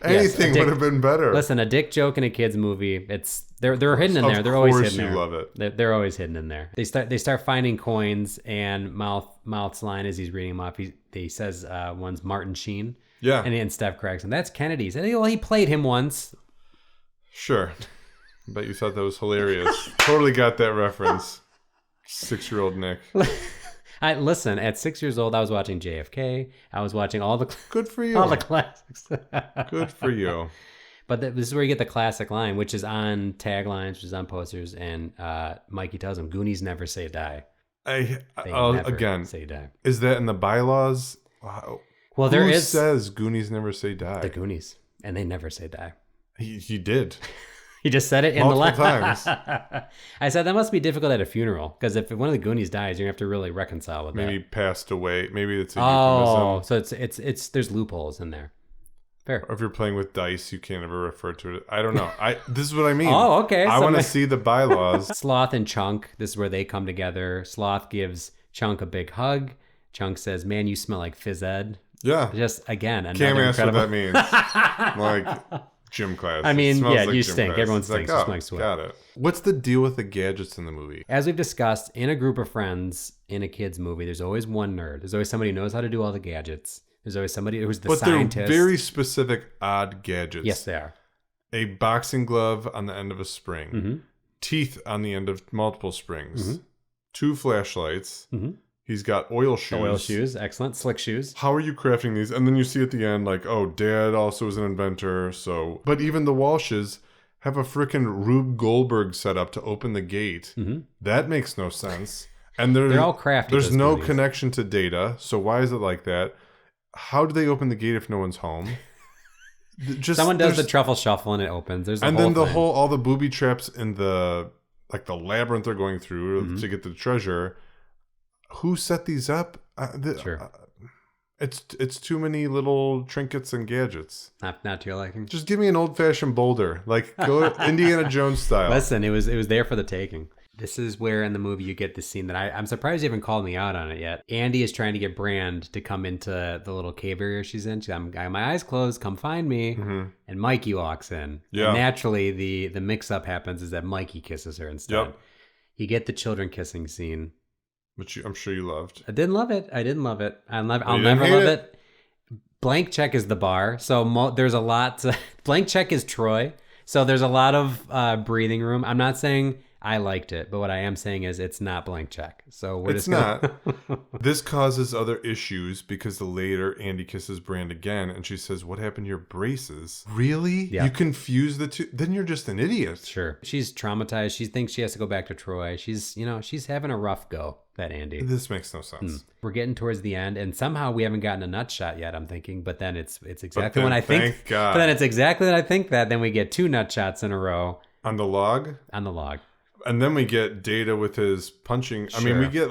Anything would have been better. Listen, a dick joke in a kid's movie, they're hidden in there. They're always hidden there. Of course you love it. They're always hidden in there. They start finding coins, and Mouth's line as he's reading them off, he says one's Martin Sheen. Yeah. And Steph corrects him. That's Kennedy's. And he played him once. Sure. But you thought that was hilarious. Totally got that reference. 6-year-old Nick. Listen, at 6 years old, I was watching JFK. I was watching all the good for you, all the classics. Good for you. But this is where you get the classic line, which is on taglines, which is on posters, and Mikey tells him, "Goonies never say die." Again, say die. Is that in the bylaws? Wow. Well, Who says Goonies never say die? The Goonies, and they never say die. He did. He just said it in multiple the times. I said that must be difficult at a funeral, because if one of the Goonies dies, you're gonna have to really reconcile with that. Maybe passed away. Maybe it's a euphemism. So it's there's loopholes in there. Fair. Or if you're playing with dice, you can't ever refer to it. I don't know. This is what I mean. Oh, okay. I want to see the bylaws. Sloth and Chunk. This is where they come together. Sloth gives Chunk a big hug. Chunk says, "Man, you smell like Phys Ed." Yeah. Just again, another can't ask incredible... what that means. Like gym class. I mean, yeah, like you stink. Class. Everyone it's stinks. Like, It's like sweat. Got it. What's the deal with the gadgets in the movie? As we've discussed, in a group of friends in a kid's movie, there's always one nerd. There's always somebody who knows how to do all the gadgets. There's always somebody who's the scientist. But they're very specific odd gadgets. Yes, they are. A boxing glove on the end of a spring. Mm-hmm. Teeth on the end of multiple springs. Mm-hmm. 2 flashlights. Mm-hmm. He's got oil shoes. Oil shoes, excellent. Slick shoes. How are you crafting these? And then you see at the end, like, oh, Dad also was an inventor. So, but even the Walshes have a freaking Rube Goldberg set up to open the gate. Mm-hmm. That makes no sense. And they're all crafty. There's those no Goonies. connection to Data. So why is it like that? How do they open the gate if no one's home? Someone does the truffle shuffle and it opens. There's all the booby traps in the labyrinth they're going through to get the treasure. Who set these up? Sure. It's too many little trinkets and gadgets. Not to your liking. Just give me an old-fashioned boulder. Like, go Indiana Jones style. Listen, it was there for the taking. This is where in the movie you get the scene that I'm surprised you haven't called me out on it yet. Andy is trying to get Brand to come into the little cave area she's in. I got my eyes closed. Come find me. Mm-hmm. And Mikey walks in. Yeah. And naturally, the mix-up happens is that Mikey kisses her instead. Yep. You get the children kissing scene. Which I'm sure you loved. I didn't love it. I'll never love it. Blank check is the bar. So there's a lot to... Blank check is Troy. So there's a lot of breathing room. I'm not saying I liked it, but what I am saying is it's not Blank check. So it's not. This causes other issues because later Andy kisses Brand again and she says, "What happened to your braces?" Really? Yeah. You confuse the two? Then you're just an idiot. Sure. She's traumatized. She thinks she has to go back to Troy. She's having a rough go, that Andy. This makes no sense. We're getting towards the end and somehow we haven't gotten a nut shot yet, I'm thinking, but then it's exactly when I think. Thank God. But then it's exactly when I think that. Then we get 2 nut shots in a row. On the log? On the log. And then we get Data with his punching. Sure. I mean, we get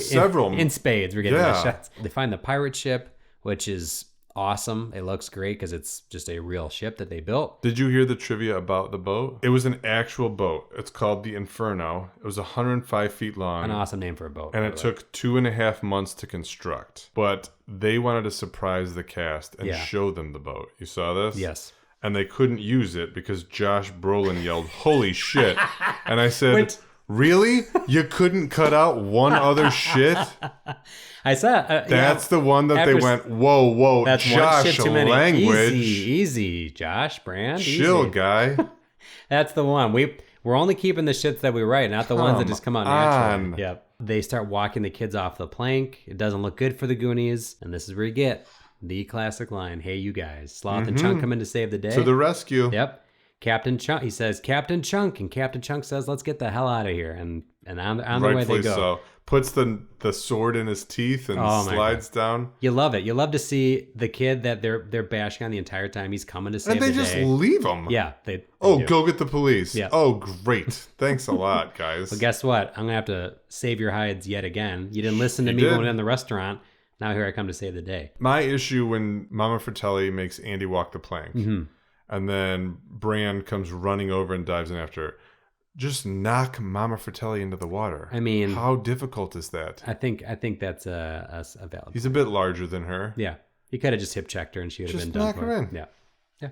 several. In spades, we're getting nut shots. They find the pirate ship, which is awesome. It looks great because it's just a real ship that they built. Did you hear the trivia about the boat? It was an actual boat. It's called the Inferno. It was 105 feet long. An awesome name for a boat. And it took 2.5 months to construct. But they wanted to surprise the cast and show them the boat. You saw this? Yes. And they couldn't use it because Josh Brolin yelled, "Holy shit." And I said, "Really? You couldn't cut out one other shit?" I saw. That's the one that they went, whoa, that's Josh, one shit too many. language. Easy, Josh, Brand. Chill, easy. Guy. That's the one. We're only keeping the shits that we write, not the ones that just come out naturally. Yep. They start walking the kids off the plank. It doesn't look good for the Goonies. And this is where you get the classic line, "Hey, you guys." Sloth and Chunk come in to save the day. To the rescue. Yep. Captain Chunk, he says, "Captain Chunk." And Captain Chunk says, "Let's get the hell out of here." And on the way they go. So. Puts the sword in his teeth and slides down. You love it. You love to see the kid that they're bashing on the entire time. He's coming to save the day. And they just leave him. Yeah. They go get the police. Yeah. Oh, great. Thanks a lot, guys. Well, guess what? I'm going to have to save your hides yet again. You didn't listen to me when we were in the restaurant. Now here I come to save the day. My issue when Mama Fratelli makes Andy walk the plank, and then Brand comes running over and dives in after her. Just knock Mama Fratelli into the water. I mean, how difficult is that? I think that's a valid. He's a bit larger than her. Yeah, he could have just hip checked her and she would have been done. Just knock her in. Yeah.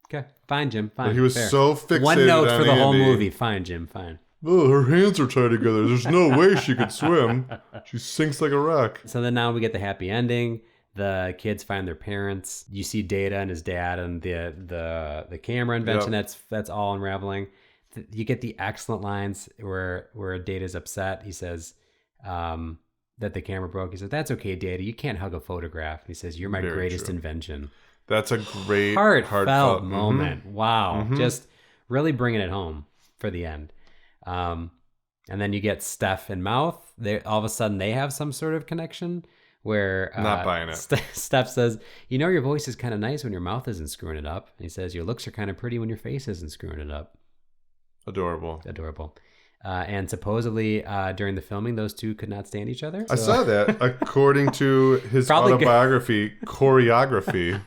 Okay, fine, Jim. Fine. But he was so fixated. One note on for the whole Andy. movie. Fine, Jim. Fine. Oh, her hands are tied together. There's no way she could swim. She sinks like a rock. So then now we get the happy ending. The kids find their parents. You see Data and his dad and the camera invention. Yep. That's all unraveling. You get the excellent lines where Data's upset. He says that the camera broke. He says, "That's okay, Data. You can't hug a photograph." He says, "You're my greatest invention." That's a great heartfelt moment. Wow. Just really bringing it home for the end. And then you get Steph and Mouth. All of a sudden they have some sort of connection where not buying it. Steph says, "Your voice is kind of nice when your mouth isn't screwing it up." And he says, "Your looks are kind of pretty when your face isn't screwing it up." Adorable. And supposedly during the filming, those two could not stand each other. I saw that. According to his autobiography, choreography.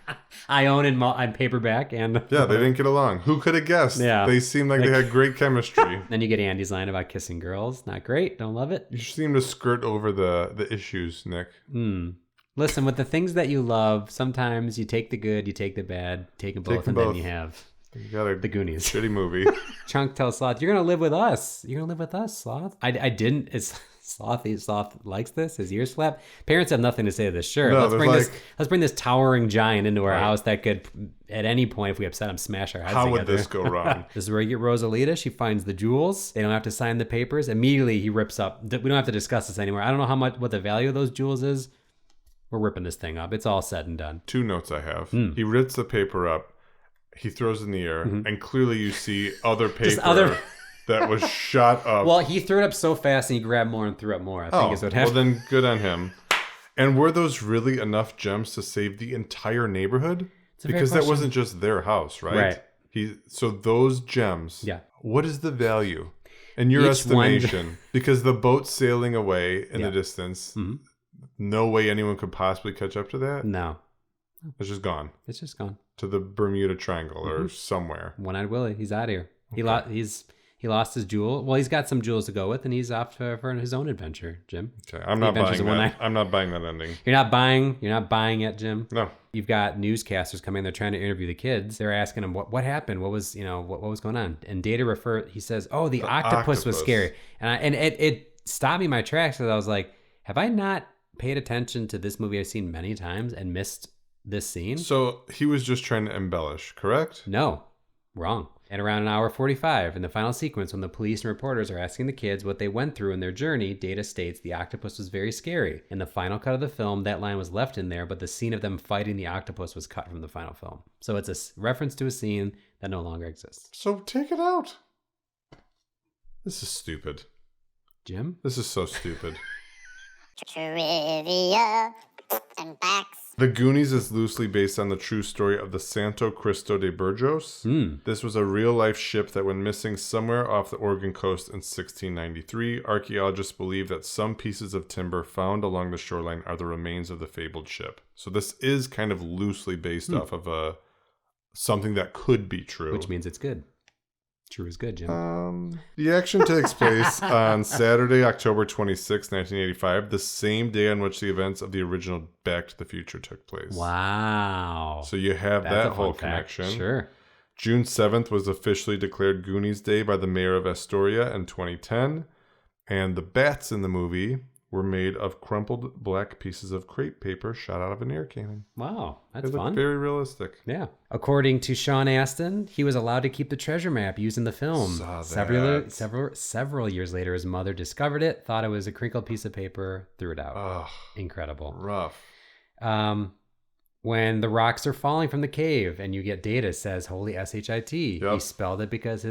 I own it on paperback. And yeah, they didn't get along. Who could have guessed? Yeah. They seemed like they had great chemistry. Then you get Andy's line about kissing girls. Not great. Don't love it. You seem to skirt over the issues, Nick. Listen, with the things that you love, sometimes you take the good, you take the bad, take them both, then you have... You got the Goonies. Shitty movie. Chunk tells Sloth, "You're gonna live with us. You're gonna live with us, Sloth." I didn't. It's Sloth likes this. His ears flap. Parents have nothing to say to this. Sure, no, let's bring this towering giant into our house that could, at any point, if we upset him, smash our heads together. How would this go wrong? This is where you get Rosalita. She finds the jewels. They don't have to sign the papers. Immediately, he rips up. We don't have to discuss this anymore. I don't know what the value of those jewels is. We're ripping this thing up. It's all said and done. 2 notes I have. He rips the paper up. He throws it in the air, and clearly you see other paper that was shot up. Well, he threw it up so fast and he grabbed more and threw up more. I think is what happened. Well, then good on him. And were those really enough gems to save the entire neighborhood? Because that wasn't just their house, right? Right. So those gems, what is the value in your estimation? Because the boat's sailing away in the distance. No way anyone could possibly catch up to that? No. It's just gone. It's just gone. To the Bermuda Triangle or somewhere. One-eyed Willy. He's out of here. Okay. He lost his jewel. Well, he's got some jewels to go with, and he's off for his own adventure, Jim. Okay, I'm not buying that. I'm not buying that ending. You're not buying it, Jim? No. You've got newscasters coming. They're trying to interview the kids. They're asking them what happened. What was what was going on? And Data he says, "Oh, the octopus was scary." And it stopped me in my tracks because I was like, "Have I not paid attention to this movie I've seen many times and missed this scene?" So he was just trying to embellish, correct? No, wrong. At around an hour 45, in the final sequence, when the police and reporters are asking the kids what they went through in their journey, Data states the octopus was very scary. In the final cut of the film, that line was left in there, but the scene of them fighting the octopus was cut from the final film. So it's a reference to a scene that no longer exists. So take it out. This is stupid. Jim? This is so stupid. Trivia and facts. The Goonies is loosely based on the true story of the Santo Cristo de Burgos. This was a real-life ship that went missing somewhere off the Oregon coast in 1693. Archaeologists believe that some pieces of timber found along the shoreline are the remains of the fabled ship. So this is kind of loosely based off of something that could be true. Which means it's good. True is good, Jim. The action takes place on Saturday, October 26, 1985, the same day on which the events of the original Back to the Future took place. Wow. So you have that whole connection. Sure. June 7th was officially declared Goonies Day by the mayor of Astoria in 2010. And the bats in the movie were made of crumpled black pieces of crepe paper shot out of an air cannon. Wow, that's fun. fun. Very realistic. Yeah. According to Sean Astin, he was allowed to keep the treasure map used in the film. Several years later, his mother discovered it, thought it was a crinkled piece of paper, threw it out. Ugh, incredible. Rough. When the rocks are falling from the cave and you get Data says holy shit, he spelled it because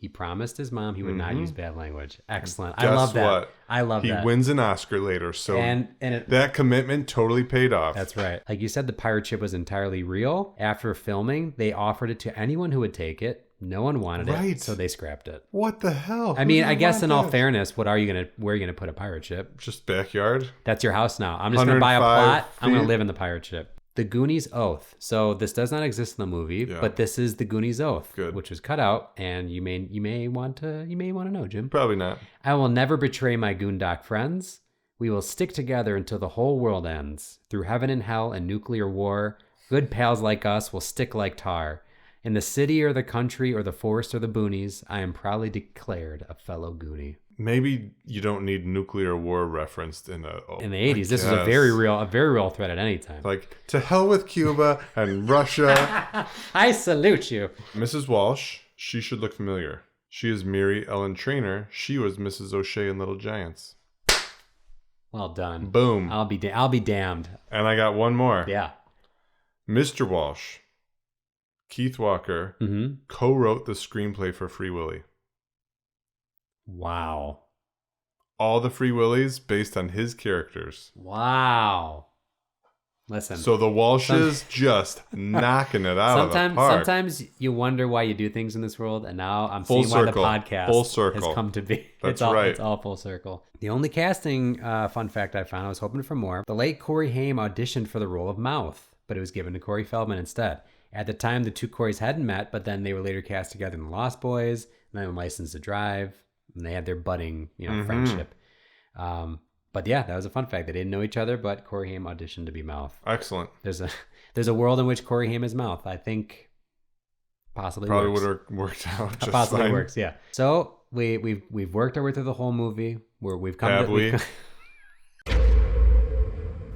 he promised his mom he would not use bad language. Excellent. I love that. What? I love that. He wins an Oscar later, so that commitment totally paid off. That's right. Like you said, the pirate ship was entirely real. After filming, they offered it to anyone who would take it. No one wanted it, so they scrapped it. What the hell? I mean, I guess in all fairness, where are you gonna put a pirate ship? Just backyard? That's your house now. I'm just gonna buy a plot. I'm gonna live in the pirate ship. The Goonies Oath. So this does not exist in the movie, but this is the Goonies Oath, which was cut out, and you may want to know, Jim. Probably not. I will never betray my Goondock friends. We will stick together until the whole world ends. Through heaven and hell and nuclear war, good pals like us will stick like tar. In the city or the country or the forest or the boonies, I am proudly declared a fellow Goonie. Maybe you don't need nuclear war referenced in the 80s. This was a very real threat at any time. Like, to hell with Cuba and Russia. I salute you. Mrs. Walsh, she should look familiar. She is Mary Ellen Trainor. She was Mrs. O'Shea in Little Giants. Well done. Boom. I'll be damned. And I got one more. Yeah. Mr. Walsh, Keith Walker, co-wrote the screenplay for Free Willy. Wow. All the Free Willys based on his characters. Wow. Listen. So the Walshes just knocking it out of the park. Sometimes you wonder why you do things in this world, and now I'm seeing why the podcast has come to be. That's right. It's all full circle. The only casting fun fact I found, I was hoping for more. The late Corey Haim auditioned for the role of Mouth, but it was given to Corey Feldman instead. At the time, the two Coreys hadn't met, but then they were later cast together in The Lost Boys, and then Licensed to Drive, and they had their budding, friendship. But yeah, that was a fun fact. They didn't know each other, but Corey Haim auditioned to be Mouth. Excellent. There's a world in which Corey Haim is Mouth. I think possibly probably works. would have worked out. Just possibly fine. Works. Yeah. So we've worked our way through the whole movie. We've come. Have we?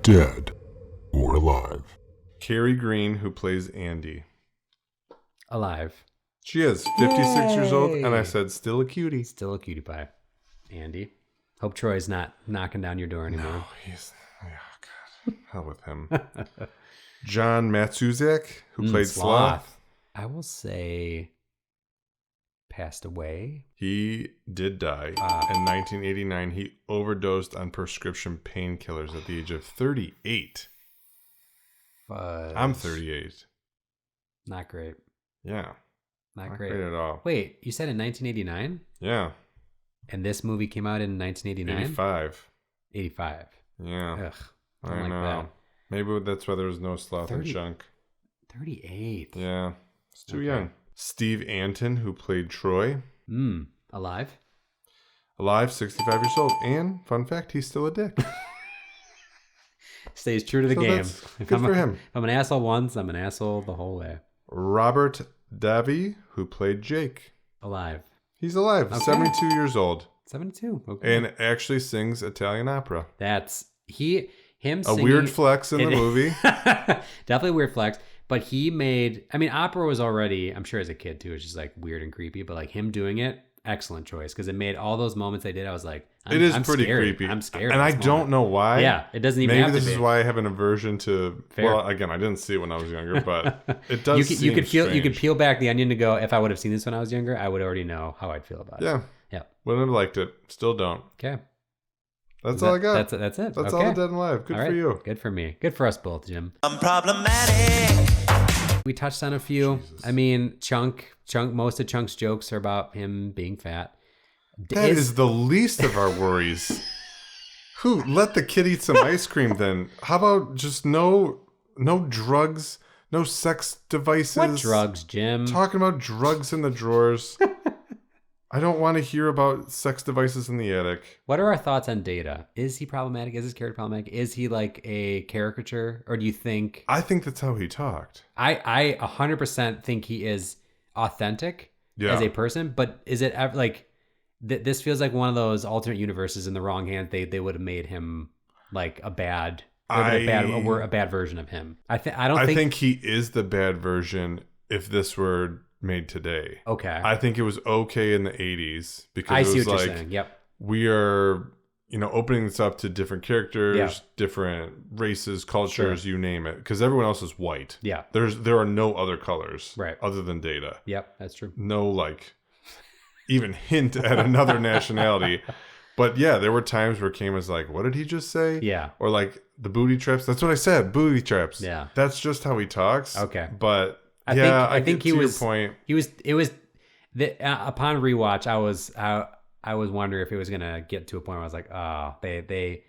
Dead or alive? Carrie Green, who plays Andy. Alive. She is 56 years old, and I said still a cutie. Still a cutie pie. Andy. Hope Troy's not knocking down your door anymore. No, God. Hell with him. John Matsuzak, who played Sloth. I will say passed away. He did die in 1989. He overdosed on prescription painkillers at the age of 38. I'm 38. Not great. Yeah. Not great at all. Wait, you said in 1989? Yeah. And this movie came out in 1989? 85. 85. Yeah. Ugh. I know. That. Maybe that's why there was no Sloth and Chunk. 38. Yeah. It's too young. Steve Anton, who played Troy. Alive? Alive, 65 years old. And, fun fact, he's still a dick. Stays true to the game. Good for him. If I'm an asshole once, I'm an asshole the whole way. Robert Davi, who played Jake. Alive. He's alive, 72 years old. 72. Okay. And actually sings Italian opera. That's him a singing, weird flex in the movie. Definitely a weird flex. But he made, I mean, opera was already, I'm sure as a kid too, it's just like weird and creepy. But like him doing it, excellent choice. Because it made all those moments they did, I was like, I'm pretty scared. creepy. I'm scared. And I don't know why. Yeah, it doesn't even Maybe have to this be. is why I have an aversion to, Fair. well, again, I didn't see it when I was younger, but it does you could strange. you could peel back the onion to go, if I would have seen this when I was younger, I would already know how I'd feel about it. Yeah. Wouldn't have liked it. Still don't. Okay. That's all I got. That's it. That's okay. all the Dead and Alive. Good all for right. you. Good for me. Good for us both, Jim. I'm problematic. We touched on a few. Jesus. I mean, Chunk. Most of Chunk's jokes are about him being fat. That is the least of our worries. Who let the kid eat some ice cream then? How about just no drugs, no sex devices? What drugs, Jim? Talking about drugs in the drawers. I don't want to hear about sex devices in the attic. What are our thoughts on Data? Is he problematic? Is his character problematic? Is he like a caricature? Or do you think... I think that's how he talked. I 100% think he is authentic as a person, but is it ever like... This feels like one of those alternate universes in the wrong hands. They would have made him like a bad version of him. I think he is the bad version if this were made today. Okay. I think it was okay in the 80s because I it see was what like, you're saying. Yep. We are, opening this up to different characters, different races, cultures, you name it, because everyone else is white. Yeah. There are no other colors right. other than Data. Yep, that's true. No even hint at another nationality. But yeah, there were times where Kane was like, what did he just say? Yeah. Or like the booty traps. That's what I said. Booty traps. Yeah. That's just how he talks. Okay. But I think he was, your point. Upon rewatch, I was wondering if it was going to get to a point where I was like, oh, they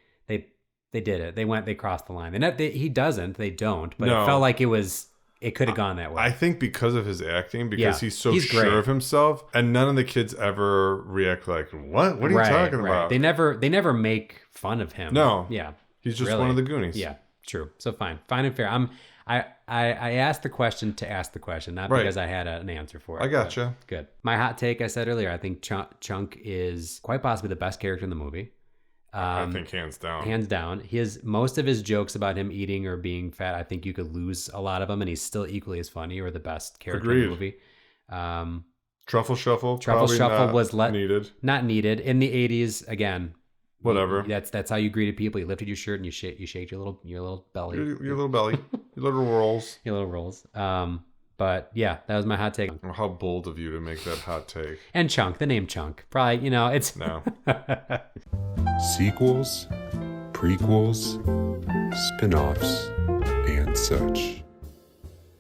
did it. They crossed the line. He doesn't, they don't, but it felt like it could have gone that way. I think because of his acting, because he's so he's sure great. of himself, and none of the kids ever react like, what? What are you talking about? They never make fun of him. No. Yeah. He's just one of the Goonies. Yeah, true. So fine and fair. I asked the question to ask the question, not because I had an answer for it. I gotcha. Good. My hot take, I said earlier, I think Chunk is quite possibly the best character in the movie. I think hands down. Hands down. Most of his jokes about him eating or being fat, I think you could lose a lot of them, and he's still equally as funny or the best character in the movie. Truffle Shuffle. Truffle Shuffle was needed. Not needed. In the 80s, again. Whatever. That's how you greeted people. You lifted your shirt and you shaked your little belly. Your little belly. Your little rolls. Your little rolls. But yeah, that was my hot take. Well, how bold of you to make that hot take. And Chunk, the name Chunk. Probably, it's... No. Sequels, prequels, spin-offs, and such.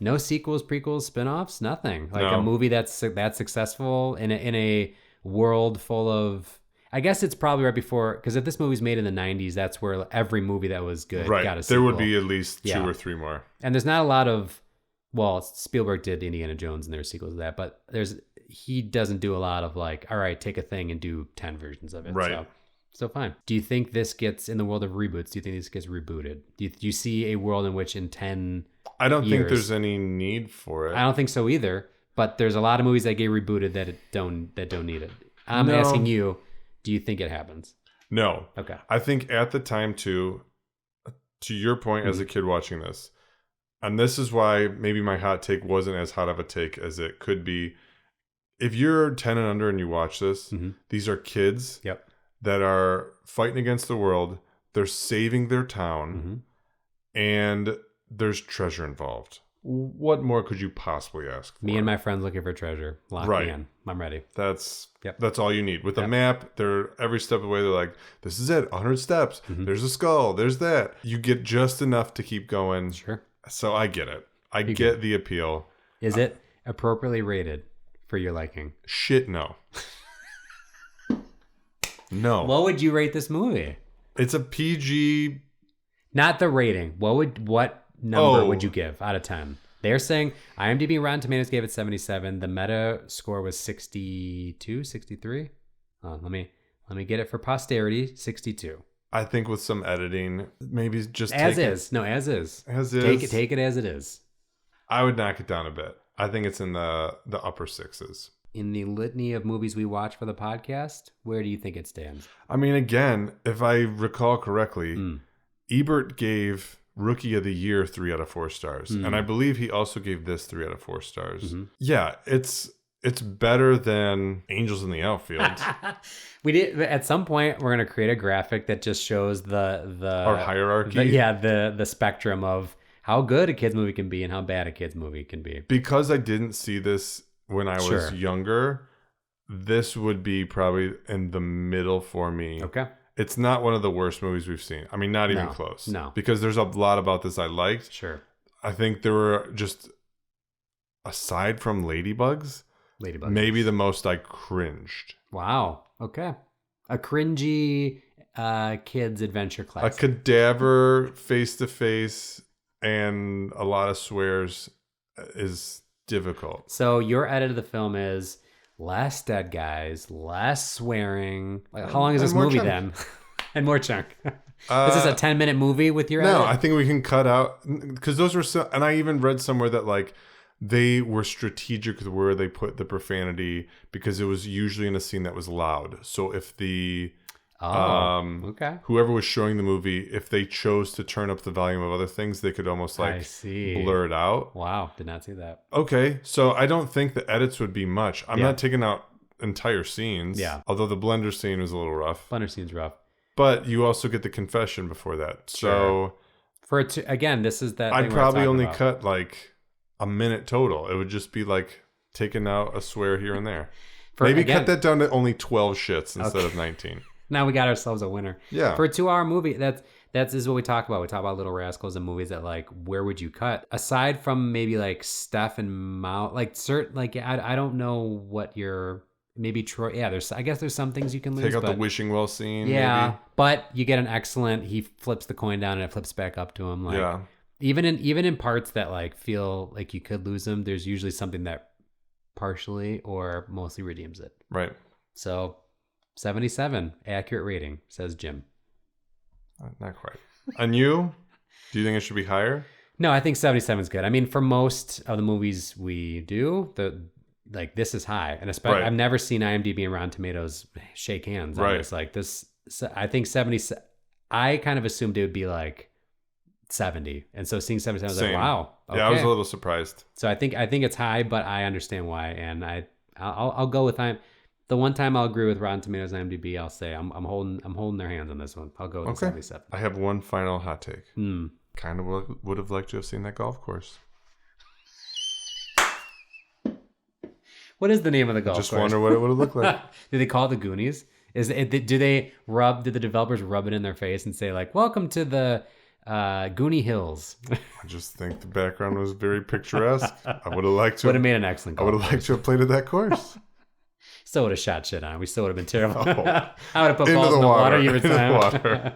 No sequels, prequels, spin-offs, nothing. Like No. a movie that's successful in a world full of... I guess it's probably right before... Because if this movie's made in the 90s, that's where every movie that was good got a sequel. There would be at least two or three more. And there's not a lot of... Well, Spielberg did Indiana Jones and there's sequels to that, but he doesn't do a lot of like, all right, take a thing and do 10 versions of it. Right. So fine. Do you think this gets, in the world of reboots, do you think this gets rebooted? Do you see a world in which in 10 I don't years, think there's any need for it. I don't think so either, but there's a lot of movies that get rebooted that don't need it. I'm asking you, do you think it happens? No. Okay. I think at the time too, to your point as a kid watching this, and this is why maybe my hot take wasn't as hot of a take as it could be. If you're 10 and under and you watch this, these are kids that are fighting against the world. They're saving their town, and there's treasure involved. What more could you possibly ask for? Me and my friends looking for treasure. Lock me in. I'm ready. That's all you need. With a map, they're every step of the way, they're like, this is it, 100 steps. There's a skull. There's that. You get just enough to keep going. Sure. So I get it. I get the appeal. Is it appropriately rated for your liking? Shit, no. No. What would you rate this movie? It's a PG. Not the rating. What number would you give out of 10? They're saying IMDb Rotten Tomatoes gave it 77. The meta score was 62, 63. Let me get it for posterity. 62. I think with some editing, maybe just as is. As is. Take it as it is. I would knock it down a bit. I think it's in the upper sixes. In the litany of movies we watch for the podcast, where do you think it stands? I mean, again, if I recall correctly, Ebert gave Rookie of the Year 3 out of 4 stars. And I believe he also gave this 3 out of 4 stars. Yeah, it's better than Angels in the Outfield. We did at some point we're gonna create a graphic that just shows our hierarchy. The spectrum of how good a kids movie can be and how bad a kids movie can be. Because I didn't see this when I was younger, this would be probably in the middle for me. Okay. It's not one of the worst movies we've seen. I mean, not even close. No. Because there's a lot about this I liked. Sure. I think there were just, aside from Ladybugs, maybe the most I cringed. Wow. Okay. A cringy kids adventure classic. A cadaver face-to-face and a lot of swears is difficult. So your edit of the film is less dead guys, less swearing. Like, how long is this movie then? And more chunk. This is a 10-minute movie with your edit? I think we can cut out, because those were and I even read somewhere that like they were strategic with where they put the profanity because it was usually in a scene that was loud. So if the whoever was showing the movie, if they chose to turn up the volume of other things, they could almost like blur it out. Wow, did not see that. Okay, so I don't think the edits would be much. I'm not taking out entire scenes. Yeah. Although the blender scene was a little rough. Blender scene's rough. But you also get the confession before that. So again, this is that. I'd probably only cut like a minute total. It would just be like taking out a swear here and there. Maybe cut that down to only 12 shits instead of 19. Now we got ourselves a winner. Yeah. For a 2-hour movie, that's is what we talk about. We talk about Little Rascals and movies that like, where would you cut? Aside from maybe like Steph and Mao, like certain, like I don't know what your maybe Troy. Yeah, I guess there's some things you can lose. Take out the wishing well scene. Yeah, maybe. But you get an excellent. He flips the coin down and it flips back up to him. Like, even in parts that like feel like you could lose them, there's usually something that partially or mostly redeems it. Right. So 77 accurate rating, says Jim. Not quite. And you? Do you think it should be higher? No, I think 77 is good. I mean, for most of the movies we do, this is high, and especially I've never seen IMDb and Rotten Tomatoes shake hands. Right. It's like this. I think 70. I kind of assumed it would be like 70, and so seeing 77, I was like, wow. Okay. Yeah, I was a little surprised. So I think it's high, but I understand why, and I'll go with the one time I'll agree with Rotten Tomatoes and IMDb. I'll say I'm holding their hands on this one. I'll go with 77. I have one final hot take. Kind of would have liked to have seen that golf course. What is the name of the golf course? Just wonder what it would have looked like. Do they call it the Goonies? Did the developers rub it in their face and say like, welcome to the Goonie Hills? I just think the background was very picturesque. I would have liked to. Would have made an excellent golf I would have liked to have played at that course. Still would have shot shit on. We still would have been terrible. I would have put balls in the water every time.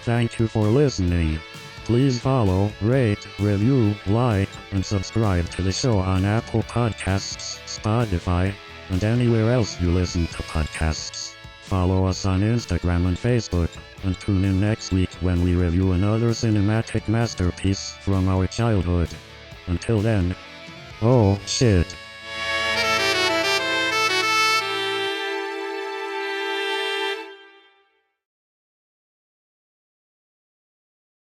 Thank you for listening. Please follow, rate, review, like, and subscribe to the show on Apple Podcasts, Spotify, and anywhere else you listen to podcasts. Follow us on Instagram and Facebook, and tune in next week when we review another cinematic masterpiece from our childhood. Until then, oh shit.